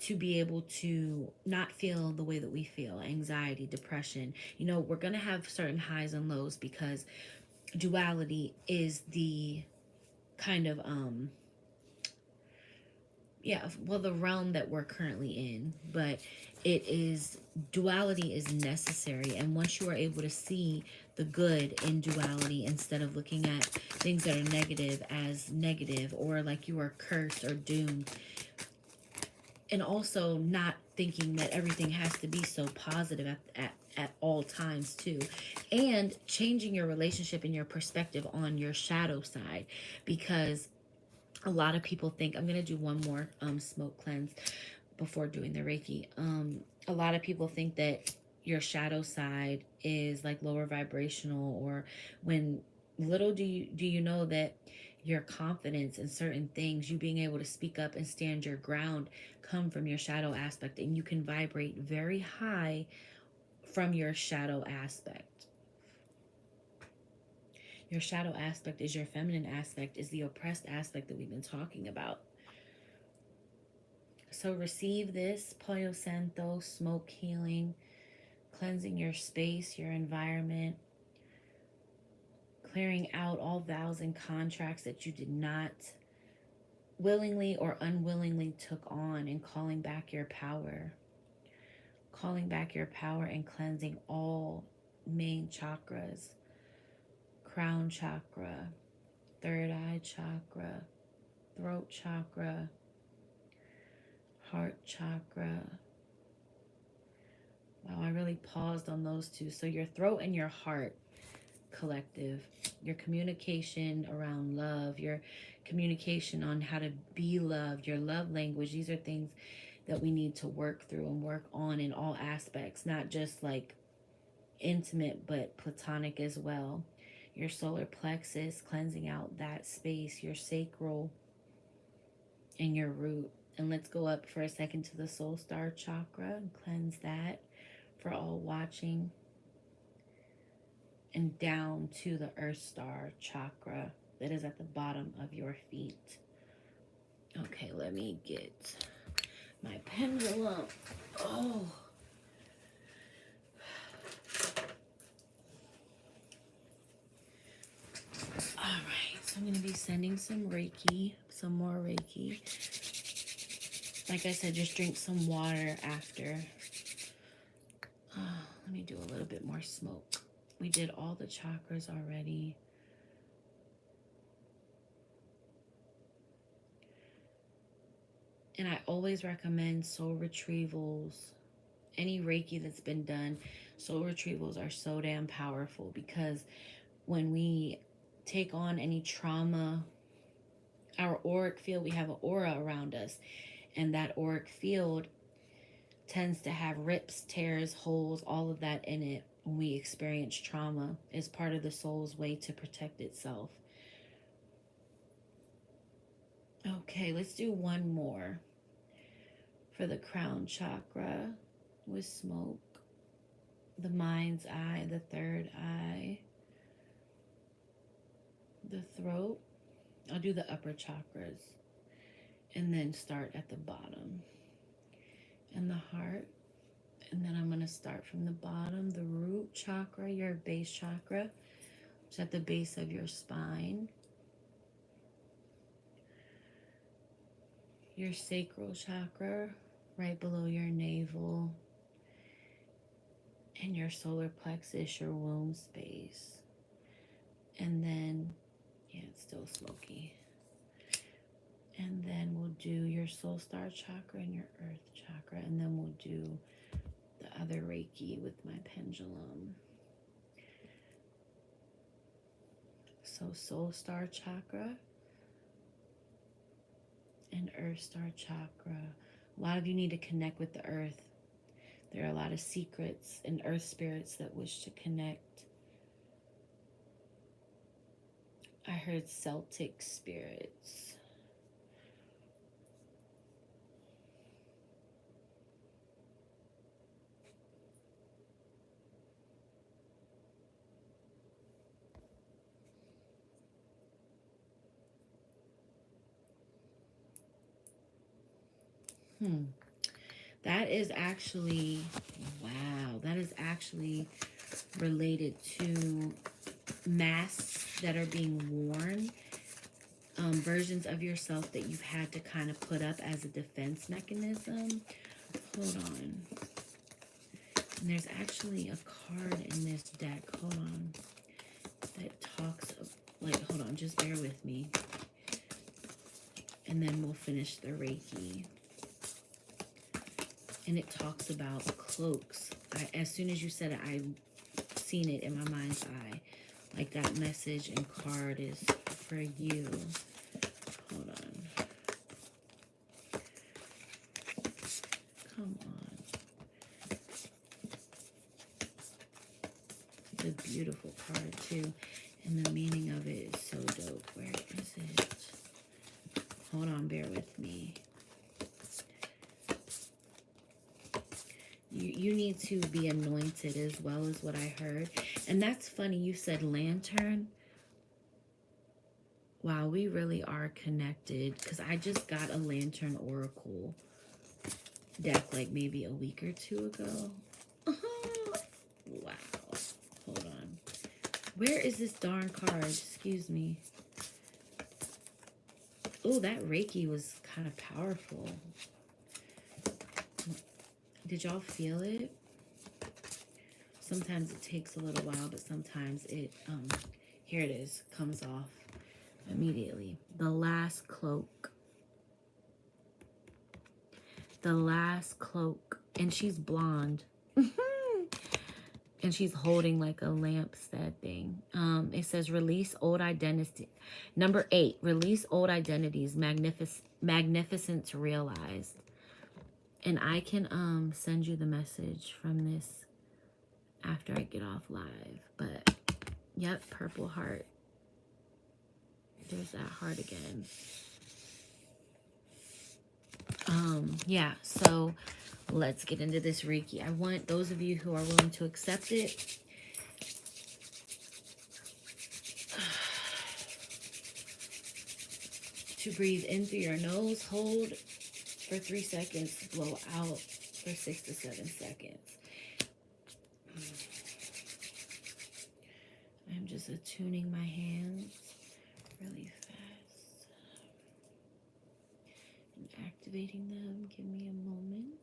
to be able to not feel the way that we feel. Anxiety, depression. You know, we're going to have certain highs and lows because duality is the kind of the realm that we're currently in. But duality is necessary, and once you are able to see the good in duality instead of looking at things that are negative as negative, or like you are cursed or doomed, and also not thinking that everything has to be so positive at all times too, and changing your relationship and your perspective on your shadow side, because a lot of people think, I'm going to do one more smoke cleanse before doing the Reiki. A lot of people think that your shadow side is like lower vibrational, or when little do you know that your confidence in certain things, you being able to speak up and stand your ground, come from your shadow aspect, and you can vibrate very high from your shadow aspect. Your shadow aspect is your feminine aspect, is the oppressed aspect that we've been talking about. So receive this Pollo Santo smoke healing, cleansing your space, your environment, clearing out all vows and contracts that you did not willingly or unwillingly took on, and calling back your power. Calling back your power and cleansing all main chakras. Crown chakra, third eye chakra, throat chakra, heart chakra. Wow, I really paused on those two. So your throat and your heart, collective, your communication around love, your communication on how to be loved, your love language. These are things that we need to work through and work on in all aspects, not just like intimate, but platonic as well. Your solar plexus, cleansing out that space, your sacral and your root. And let's go up for a second to the soul star chakra and cleanse that for all watching. And down to the earth star chakra that is at the bottom of your feet. Okay, let me get my pendulum. Oh. All right, so I'm going to be sending some Reiki, some more Reiki. Like I said, just drink some water after. Let me do a little bit more smoke. We did all the chakras already. And I always recommend soul retrievals. Any Reiki that's been done, soul retrievals are so damn powerful, because when we take on any trauma, our auric field, we have an aura around us, and that auric field tends to have rips, tears, holes, all of that in it. When we experience trauma, is part of the soul's way to protect itself. Okay, let's do one more for the crown chakra with smoke, the mind's eye, the third eye, the throat. I'll do the upper chakras and then start at the bottom, and the heart. And then I'm going to start from the bottom, the root chakra, your base chakra, which is at the base of your spine, your sacral chakra, right below your navel, and your solar plexus, your womb space. And then, yeah, it's still smoky. And then we'll do your soul star chakra and your earth chakra. And then we'll do the other Reiki with my pendulum. So soul star chakra and earth star chakra. A lot of you need to connect with the earth. There are a lot of secrets and earth spirits that wish to connect. I heard Celtic spirits. That is actually, wow, that is actually related to masks that are being worn, versions of yourself that you've had to kind of put up as a defense mechanism. Hold on. And there's actually a card in this deck, hold on, that talks of, like, hold on, just bear with me. And then we'll finish the Reiki. And it talks about cloaks. As soon as you said it, I seen it in my mind's eye. Like that message and card is for you. Hold on. Come on. It's a beautiful card too. And the meaning of it is so dope. Where is it? Hold on, bear with me. You need to be anointed as well, as what I heard. And that's funny, you said lantern. Wow, we really are connected, because I just got a lantern oracle deck like maybe a week or two ago. Wow. Hold on. Where is this darn card? Excuse me. Oh, that Reiki was kind of powerful. Did y'all feel it? Sometimes it takes a little while, but sometimes it, here it is, comes off immediately. The last cloak. The last cloak. And she's blonde. And she's holding like a lampstand thing. It says release old identity. Number 8, release old identities. Magnificent to realize. And I can send you the message from this after I get off live. But, yep, purple heart. There's that heart again. Yeah, so let's get into this Reiki. I want those of you who are willing to accept it, to breathe in through your nose, hold for 3 seconds, blow out for 6 to 7 seconds. I'm just attuning my hands really fast and activating them. Give me a moment.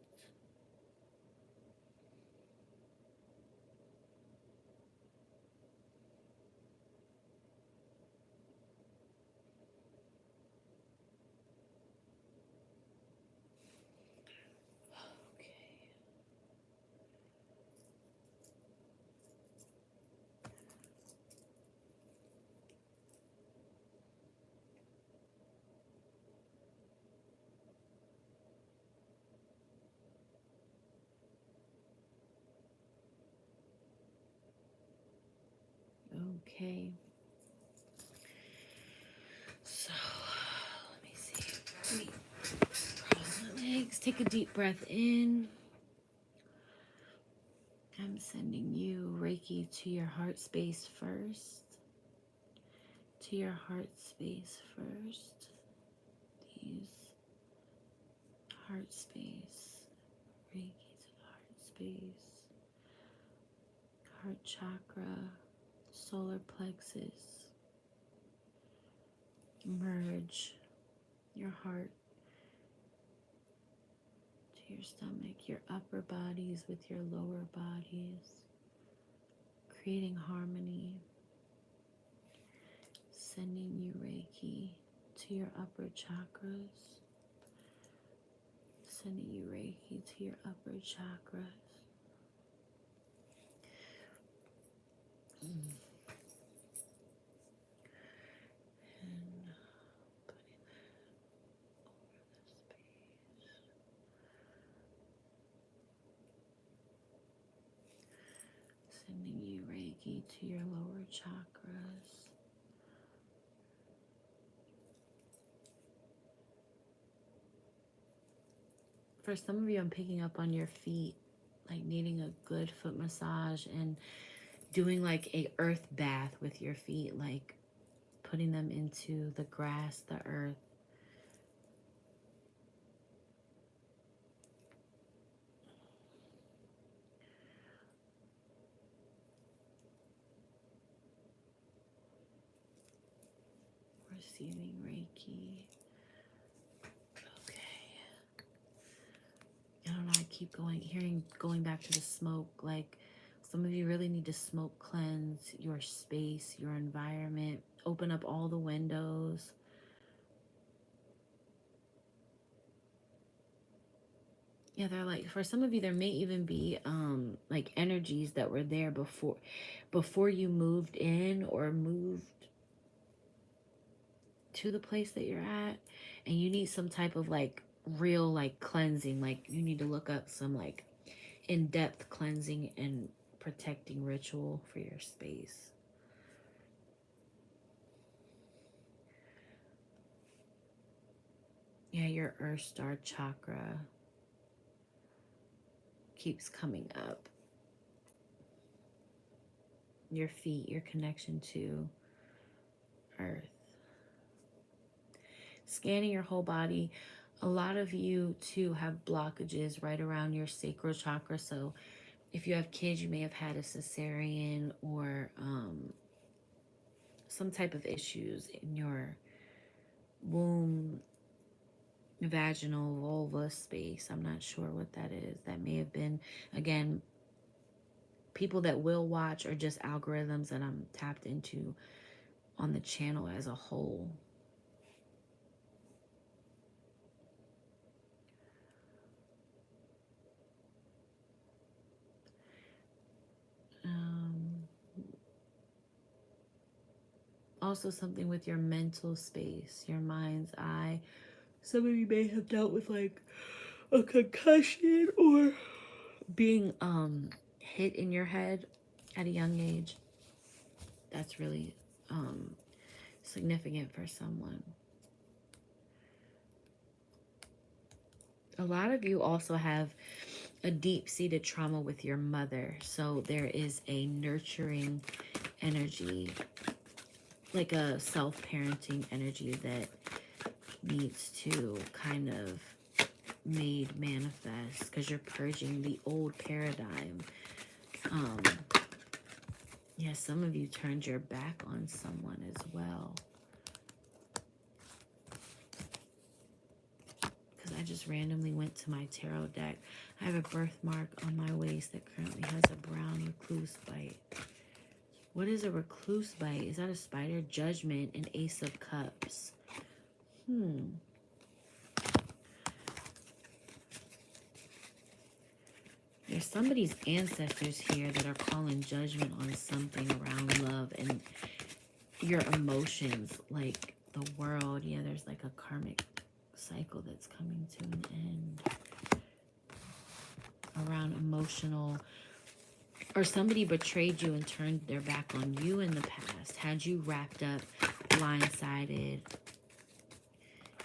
Okay. So, let me see. Wait. Cross my legs. Take a deep breath in. I'm sending you Reiki to your heart space first. To your heart space first. These heart space. Reiki to the heart space. Heart chakra. Solar plexus. Merge your heart to your stomach, your upper bodies with your lower bodies, creating harmony, sending you Reiki to your upper chakras, sending you Reiki to your upper chakras. And putting that over the space. Sending you Reiki to your lower chakras. For some of you, I'm picking up on your feet, like needing a good foot massage and doing like a earth bath with your feet, like putting them into the grass, the earth. Receiving Reiki. Okay. I don't know, I keep going back to the smoke. Like, some of you really need to smoke cleanse your space, your environment. Open up all the windows. Yeah, they're like, for some of you, there may even be like energies that were there before you moved in or moved to the place that you're at, and you need some type of like real like cleansing. Like, you need to look up some like in-depth cleansing and protecting ritual for your space. Yeah, your earth star chakra keeps coming up. Your feet, your connection to earth. Scanning your whole body. A lot of you too have blockages right around your sacral chakra. So if you have kids, you may have had a cesarean or some type of issues in your womb, vaginal, vulva space. I'm not sure what that is. That may have been, again, people that will watch or just algorithms that I'm tapped into on the channel as a whole. Also something with your mental space, your mind's eye. Some of you may have dealt with like a concussion or being hit in your head at a young age. That's really significant for someone. A lot of you also have a deep-seated trauma with your mother. So there is a nurturing energy, like a self-parenting energy that needs to kind of made manifest because you're purging the old paradigm. Yeah, some of you turned your back on someone as well. Because I just randomly went to my tarot deck. I have a birthmark on my waist that currently has a brown recluse bite. What is a recluse bite? Is that a spider? Judgment and Ace of Cups. There's somebody's ancestors here that are calling judgment on something around love and your emotions, like the world. Yeah, there's like a karmic cycle that's coming to an end around emotional or somebody betrayed you and turned their back on you in the past, had you wrapped up, blindsided.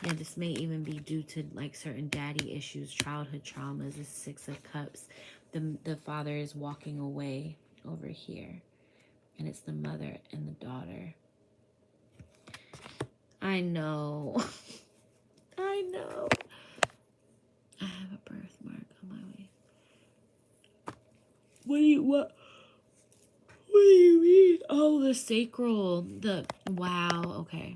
Yeah, this may even be due to like certain daddy issues, childhood traumas. The Six of Cups. The father is walking away over here. And it's the mother and the daughter. I know. I know. I have a birthmark on my way. What do you mean? Oh, the sacral. Wow, okay.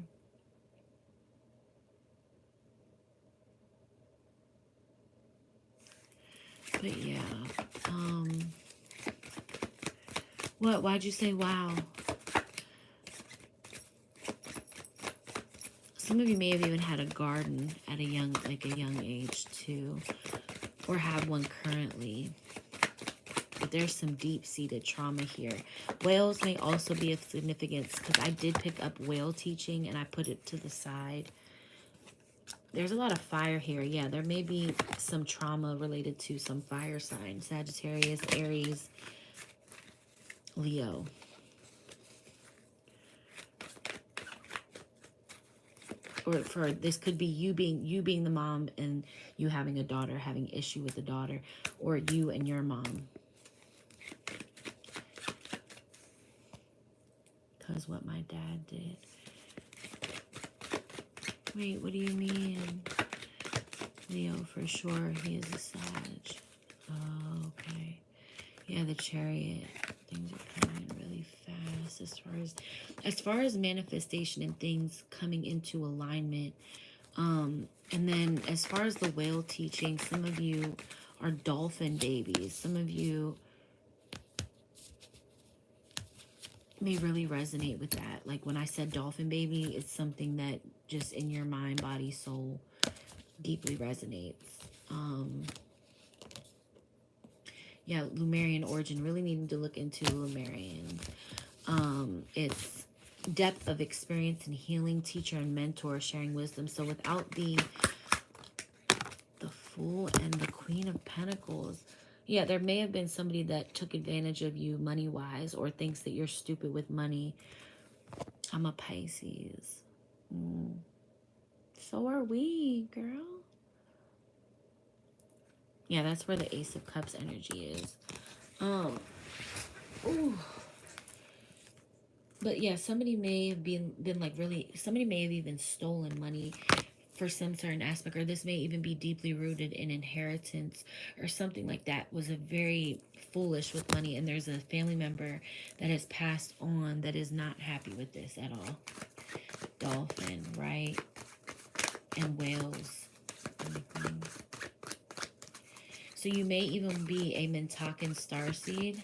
But yeah. Why'd you say wow? Some of you may have even had a garden at a young age too, or have one currently. But there's some deep-seated trauma here. Whales may also be of significance because I did pick up whale teaching and I put it to the side. There's a lot of fire here. Yeah, there may be some trauma related to some fire signs. Sagittarius, Aries, Leo. Or for this could be you being the mom and you having a daughter, having issue with the daughter, or you and your mom. Because what my dad did. Wait, what do you mean? Leo, for sure, he is a Sag. Oh, okay. Yeah, the Chariot. Things are coming in really fast as far as manifestation and things coming into alignment. And then as far as the whale teaching, some of you are dolphin babies. Some of you may really resonate with that. Like when I said dolphin baby, it's something that just in your mind, body, soul deeply resonates. Yeah, Lemurian origin, really needing to look into Lemurian. It's depth of experience and healing, teacher and mentor, sharing wisdom. So without the Fool and the Queen of Pentacles, yeah, there may have been somebody that took advantage of you money-wise or thinks that you're stupid with money. I'm a Pisces. So are we, girl. Yeah, that's where the Ace of Cups energy is. Ooh. But yeah, somebody may have been like really, somebody may have even stolen money for some certain aspect, or this may even be deeply rooted in inheritance or something like that. Was a very foolish with money, and there's a family member that has passed on that is not happy with this at all. Dolphin, right? And whales. So you may even be a Mintakan starseed.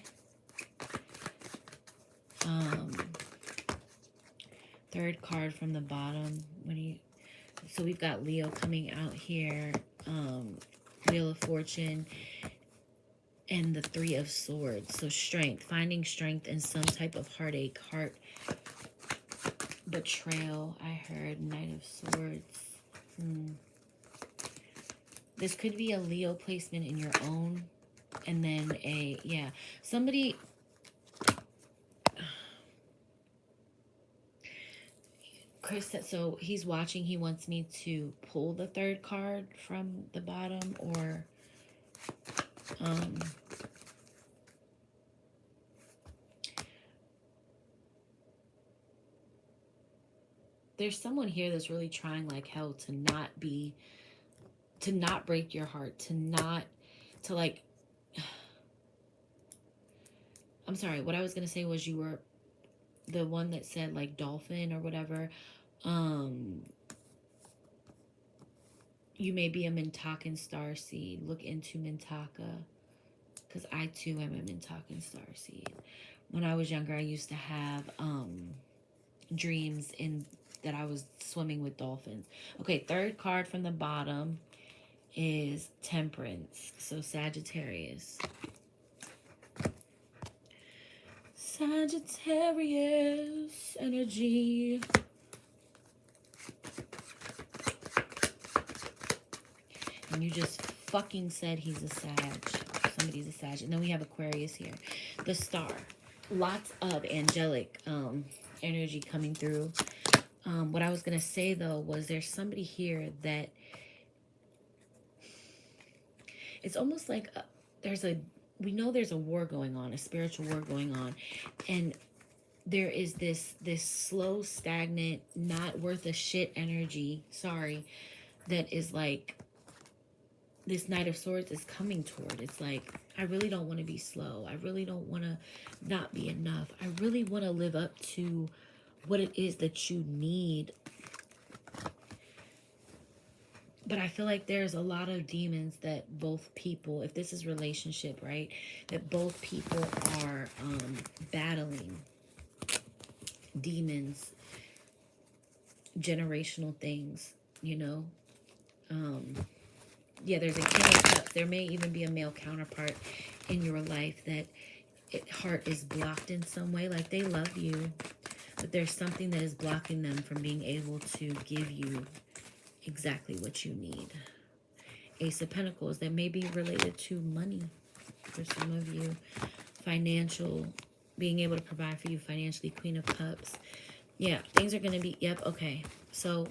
Third card from the bottom. So we've got Leo coming out here. Wheel of Fortune. And the Three of Swords. So strength. Finding strength in some type of heartache. Betrayal. I heard Knight of Swords. This could be a Leo placement in your own. And then somebody... Chris said, so he's watching. He wants me to pull the third card from the bottom, or there's someone here that's really trying like hell to not break your heart, I'm sorry, what I was going to say was you were the one that said like dolphin or whatever. You may be a Mintakan starseed. Look into Mintaka, because I too am a Mintakan starseed. When I was younger, I used to have dreams that I was swimming with dolphins. Okay, third card from the bottom is Temperance. So Sagittarius. Sagittarius energy. And you just fucking said he's a Sag. So somebody's a Sag. And then we have Aquarius here. The Star. Lots of angelic energy coming through. What I was going to say, though, was there's somebody here that it's almost like we know there's a war going on, a spiritual war going on. And there is this slow, stagnant, not worth a shit energy, sorry, that is like this Knight of Swords is coming toward. It's like, I really don't want to be slow. I really don't want to not be enough. I really want to live up to what it is that you need. But I feel like there's a lot of demons that both people, if this is relationship, right, that both people are battling. Demons, generational things, you know. Yeah, there's a King of Cups. There may even be a male counterpart in your life that heart is blocked in some way. Like, they love you, but there's something that is blocking them from being able to give you exactly what you need. Ace of Pentacles, that may be related to money for some of you. Financial, being able to provide for you financially. Queen of Cups. Yeah, things are going to be, yep, okay. So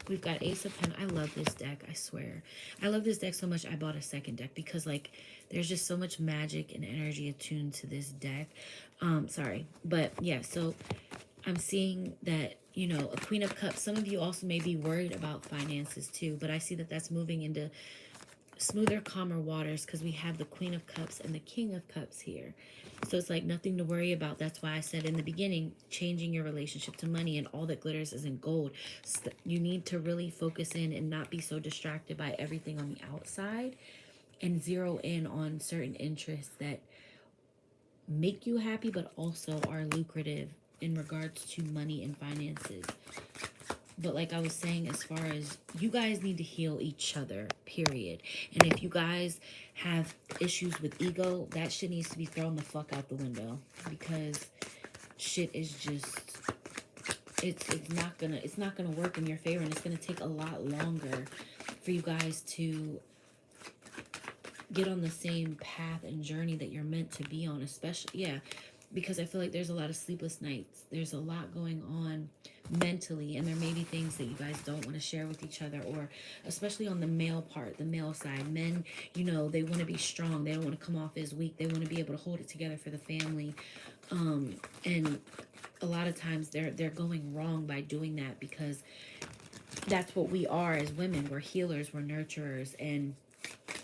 we've got Ace of Pentacles. I love this deck, I swear. I love this deck so much I bought a second deck because, like, there's just so much magic and energy attuned to this deck. Sorry. But, yeah, so I'm seeing that, you know, a Queen of Cups. Some of you also may be worried about finances too, but I see that that's moving into smoother, calmer waters because we have the Queen of Cups and the King of Cups here. So it's like nothing to worry about. That's why I said in the beginning, changing your relationship to money, and all that glitters isn't gold. So you need to really focus in and not be so distracted by everything on the outside, and zero in on certain interests that make you happy but also are lucrative in regards to money and finances. But like I was saying, as far as you guys need to heal each other, period. And if you guys have issues with ego, that shit needs to be thrown the fuck out the window, because shit is just, it's not gonna work in your favor, and it's gonna take a lot longer for you guys to get on the same path and journey that you're meant to be on, especially, yeah, because I feel like there's a lot of sleepless nights. There's a lot going on mentally, and there may be things that you guys don't want to share with each other, or especially on the male part, the male side. Men, you know, they want to be strong. They don't want to come off as weak. They want to be able to hold it together for the family. And a lot of times they're going wrong by doing that, because that's what we are as women. We're healers, we're nurturers, and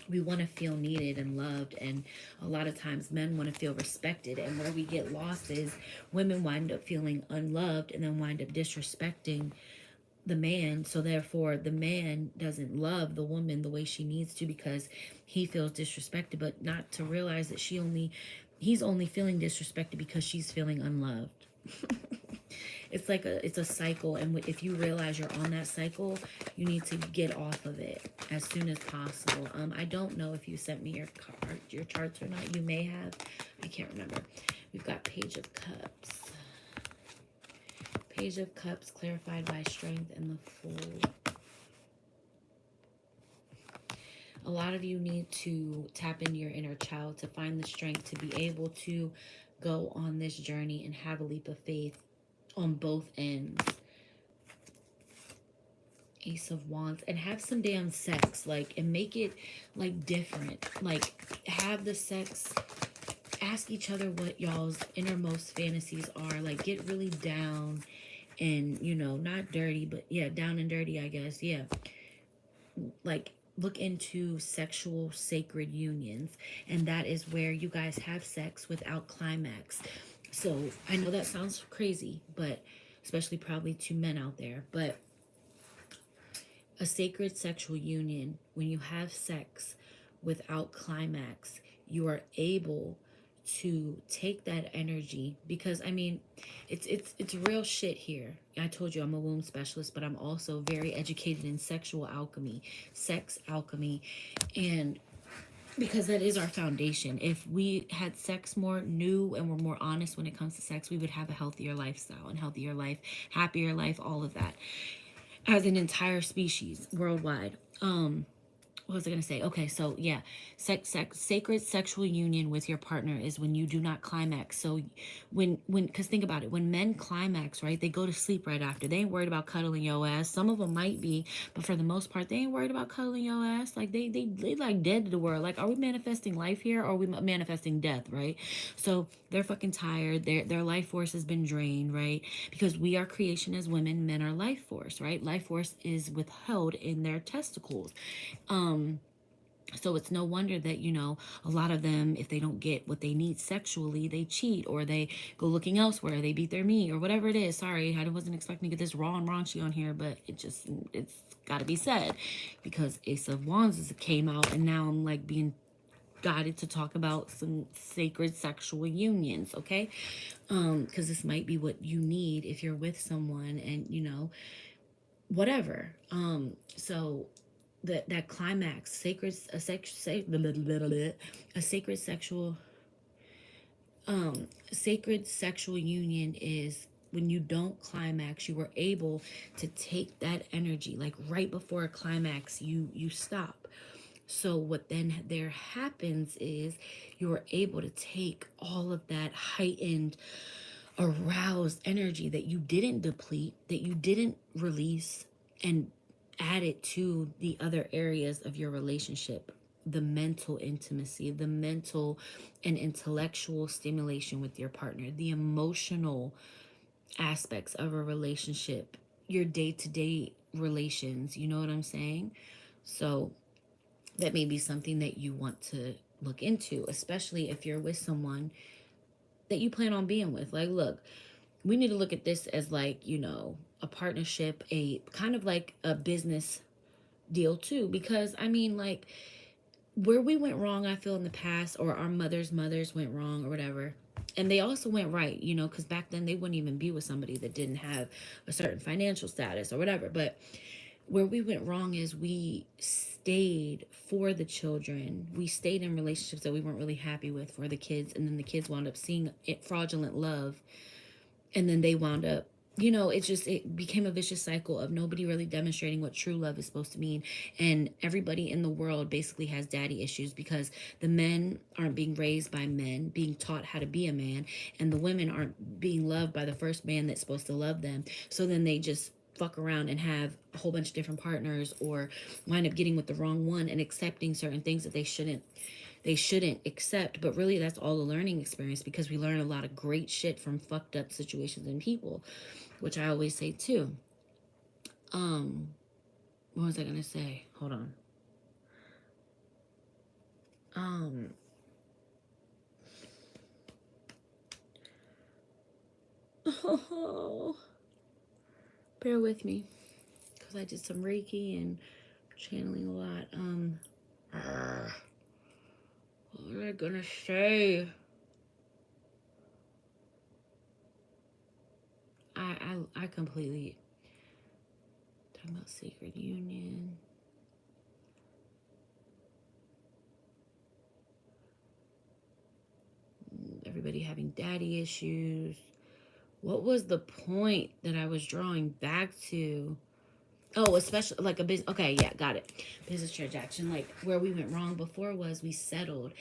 we want to feel needed and loved. And a lot of times men want to feel respected, and where we get lost is women wind up feeling unloved and then wind up disrespecting the man. So therefore the man doesn't love the woman the way she needs to, because he feels disrespected, but not to realize that he's only feeling disrespected because she's feeling unloved. It's like it's a cycle, and if you realize you're on that cycle, you need to get off of it as soon as possible. I don't know if you sent me your charts or not. You may have. I can't remember. We've got Page of Cups. Page of Cups clarified by strength and the Fool. A lot of you need to tap into your inner child to find the strength to be able to go on this journey and have a leap of faith on both ends. Ace of Wands. And have some damn sex, like, and make it like different. Like, have the sex, ask each other what y'all's innermost fantasies are. Like, get really down and, you know, not dirty, but yeah, down and dirty, I guess. Yeah, like, look into sexual sacred unions, and that is where you guys have sex without climax. So I know that sounds crazy, but especially probably to men out there, but a sacred sexual union, when you have sex without climax, you are able to take that energy, because I mean, it's real shit here. I told you I'm a womb specialist, but I'm also very educated in sexual alchemy, sex alchemy, and because that is our foundation. If we had sex more, knew, and were more honest when it comes to sex, we would have a healthier lifestyle and healthier life, happier life, all of that, as an entire species worldwide. what was I going to say? Okay, so yeah, sacred sexual union with your partner is when you do not climax. So because think about it, when men climax, right, they go to sleep right after. They ain't worried about cuddling your ass. Some of them might be, but for the most part, they ain't worried about cuddling your ass. Like they like dead to the world. Like, are we manifesting life here, or are we manifesting death, right? So they're fucking tired. Their life force has been drained, right? Because we are creation as women, men are life force, right? Life force is withheld in their testicles. Um, so it's no wonder that, a lot of them, if they don't get what they need sexually, they cheat or they go looking elsewhere, they beat their meat or whatever it is. Sorry, I wasn't expecting to get this raw and raunchy on here, but it's got to be said because Ace of Wands came out and now I'm like being guided to talk about some sacred sexual unions, okay? Because this might be what you need if you're with someone and, whatever. So that climax, a sacred sexual sacred sexual union is when you don't climax, you are able to take that energy like right before a climax, you stop. So what then there happens is you're able to take all of that heightened aroused energy that you didn't deplete, that you didn't release, and add it to the other areas of your relationship, the mental intimacy, the mental and intellectual stimulation with your partner, the emotional aspects of a relationship, your day-to-day relations, you know what I'm saying? So that may be something that you want to look into, especially if you're with someone that you plan on being with. Like, look, we need to look at this as like, a partnership, a kind of like a business deal too. Because I mean, like, where we went wrong, I feel in the past, or our mothers went wrong or whatever. And they also went right, because back then they wouldn't even be with somebody that didn't have a certain financial status or whatever. But where we went wrong is we stayed for the children. We stayed in relationships that we weren't really happy with for the kids. And then the kids wound up seeing it, fraudulent love, and then they wound up, it became a vicious cycle of nobody really demonstrating what true love is supposed to mean. And everybody in the world basically has daddy issues because the men aren't being raised by men, being taught how to be a man, and the women aren't being loved by the first man that's supposed to love them. So then they just fuck around and have a whole bunch of different partners or wind up getting with the wrong one and accepting certain things that they shouldn't accept. But really that's all a learning experience, because we learn a lot of great shit from fucked up situations and people, which I always say too. um what was I gonna say? Hold on. um oh, bear with me because I did some Reiki and channeling a lot. What was I gonna say? I completely talking about sacred union. Everybody having daddy issues. What was the point that I was drawing back to? Oh, especially like a business. Okay, yeah, got it. Business transaction. Like where we went wrong before was we settled.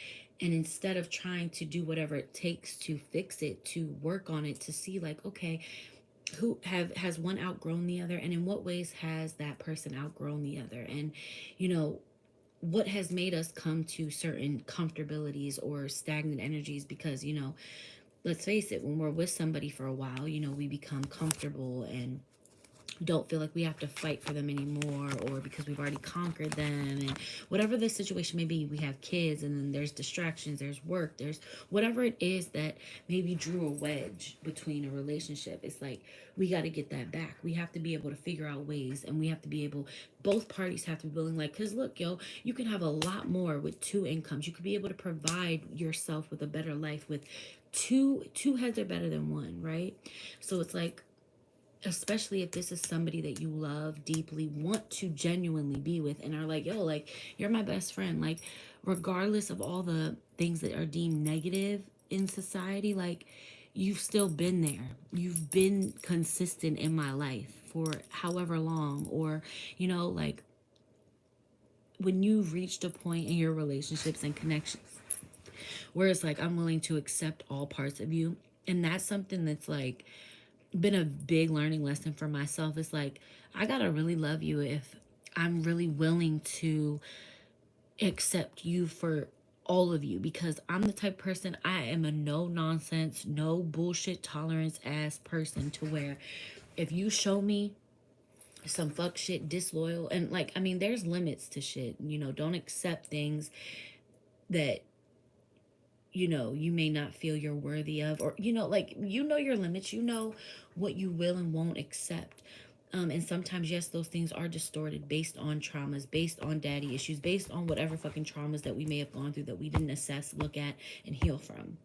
And instead of trying to do whatever it takes to fix it, to work on it, to see like, okay, has one outgrown the other, and in what ways has that person outgrown the other, and you know what has made us come to certain comfortabilities or stagnant energies, because let's face it, when we're with somebody for a while, we become comfortable and don't feel like we have to fight for them anymore, or because we've already conquered them, and whatever the situation may be. We have kids, and then there's distractions, there's work, there's whatever it is that maybe drew a wedge between a relationship. It's like we got to get that back. We have to be able to figure out ways, and we have to be able, both parties have to be willing, like, because look, you can have a lot more with two incomes. You could be able to provide yourself with a better life with two heads are better than one, right? So it's like, especially if this is somebody that you love deeply, want to genuinely be with, and are like, yo, like, you're my best friend, like, regardless of all the things that are deemed negative in society, like, you've still been there. You've been consistent in my life for however long, or like, when you've reached a point in your relationships and connections where it's like, I'm willing to accept all parts of you. And that's something that's like been a big learning lesson for myself. It's like, I gotta really love you if I'm really willing to accept you for all of you, because I'm the type of person, I am a no nonsense, no bullshit tolerance ass person, to where if you show me some fuck shit, disloyal, and like, I mean, there's limits to shit, you know, don't accept things that, you know, you may not feel you're worthy of, or, you know, like, you know your limits, you know what you will and won't accept. And sometimes, yes, those things are distorted based on traumas, based on daddy issues, based on whatever fucking traumas that we may have gone through that we didn't assess, look at, and heal from.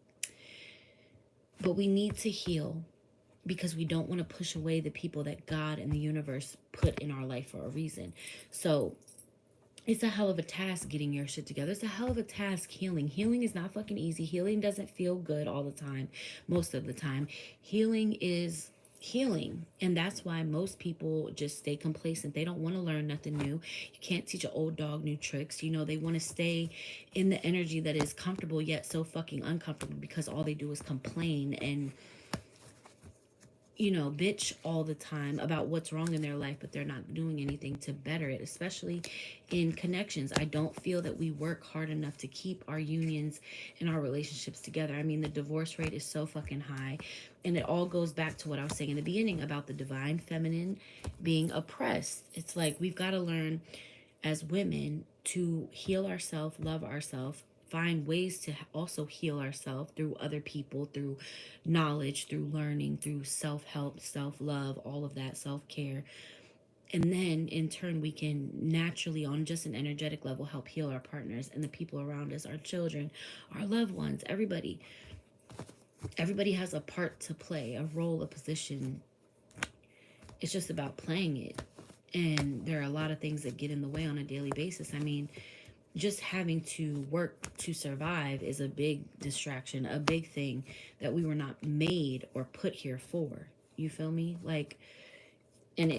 But we need to heal because we don't want to push away the people that God and the universe put in our life for a reason. So it's a hell of a task getting your shit together. It's a hell of a task healing. Healing is not fucking easy. Healing doesn't feel good all the time, most of the time. Healing is healing. And that's why most people just stay complacent. They don't want to learn nothing new. You can't teach an old dog new tricks. You know, they want to stay in the energy that is comfortable yet so fucking uncomfortable, because all they do is complain and, you know, bitch all the time about what's wrong in their life, but they're not doing anything to better it, especially in connections. I don't feel that we work hard enough to keep our unions and our relationships together. I mean, the divorce rate is so fucking high. And it all goes back to what I was saying in the beginning about the divine feminine being oppressed. It's like, we've got to learn as women to heal ourselves, love ourselves, find ways to also heal ourselves through other people, through knowledge, through learning, through self-help, self-love, all of that, self-care. And then in turn, we can naturally, on just an energetic level, help heal our partners and the people around us, our children, our loved ones, everybody. Everybody has a part to play, a role, a position. It's just about playing it. And there are a lot of things that get in the way on a daily basis. I mean, just having to work to survive is a big distraction, a big thing that we were not made or put here for. You feel me? Like, and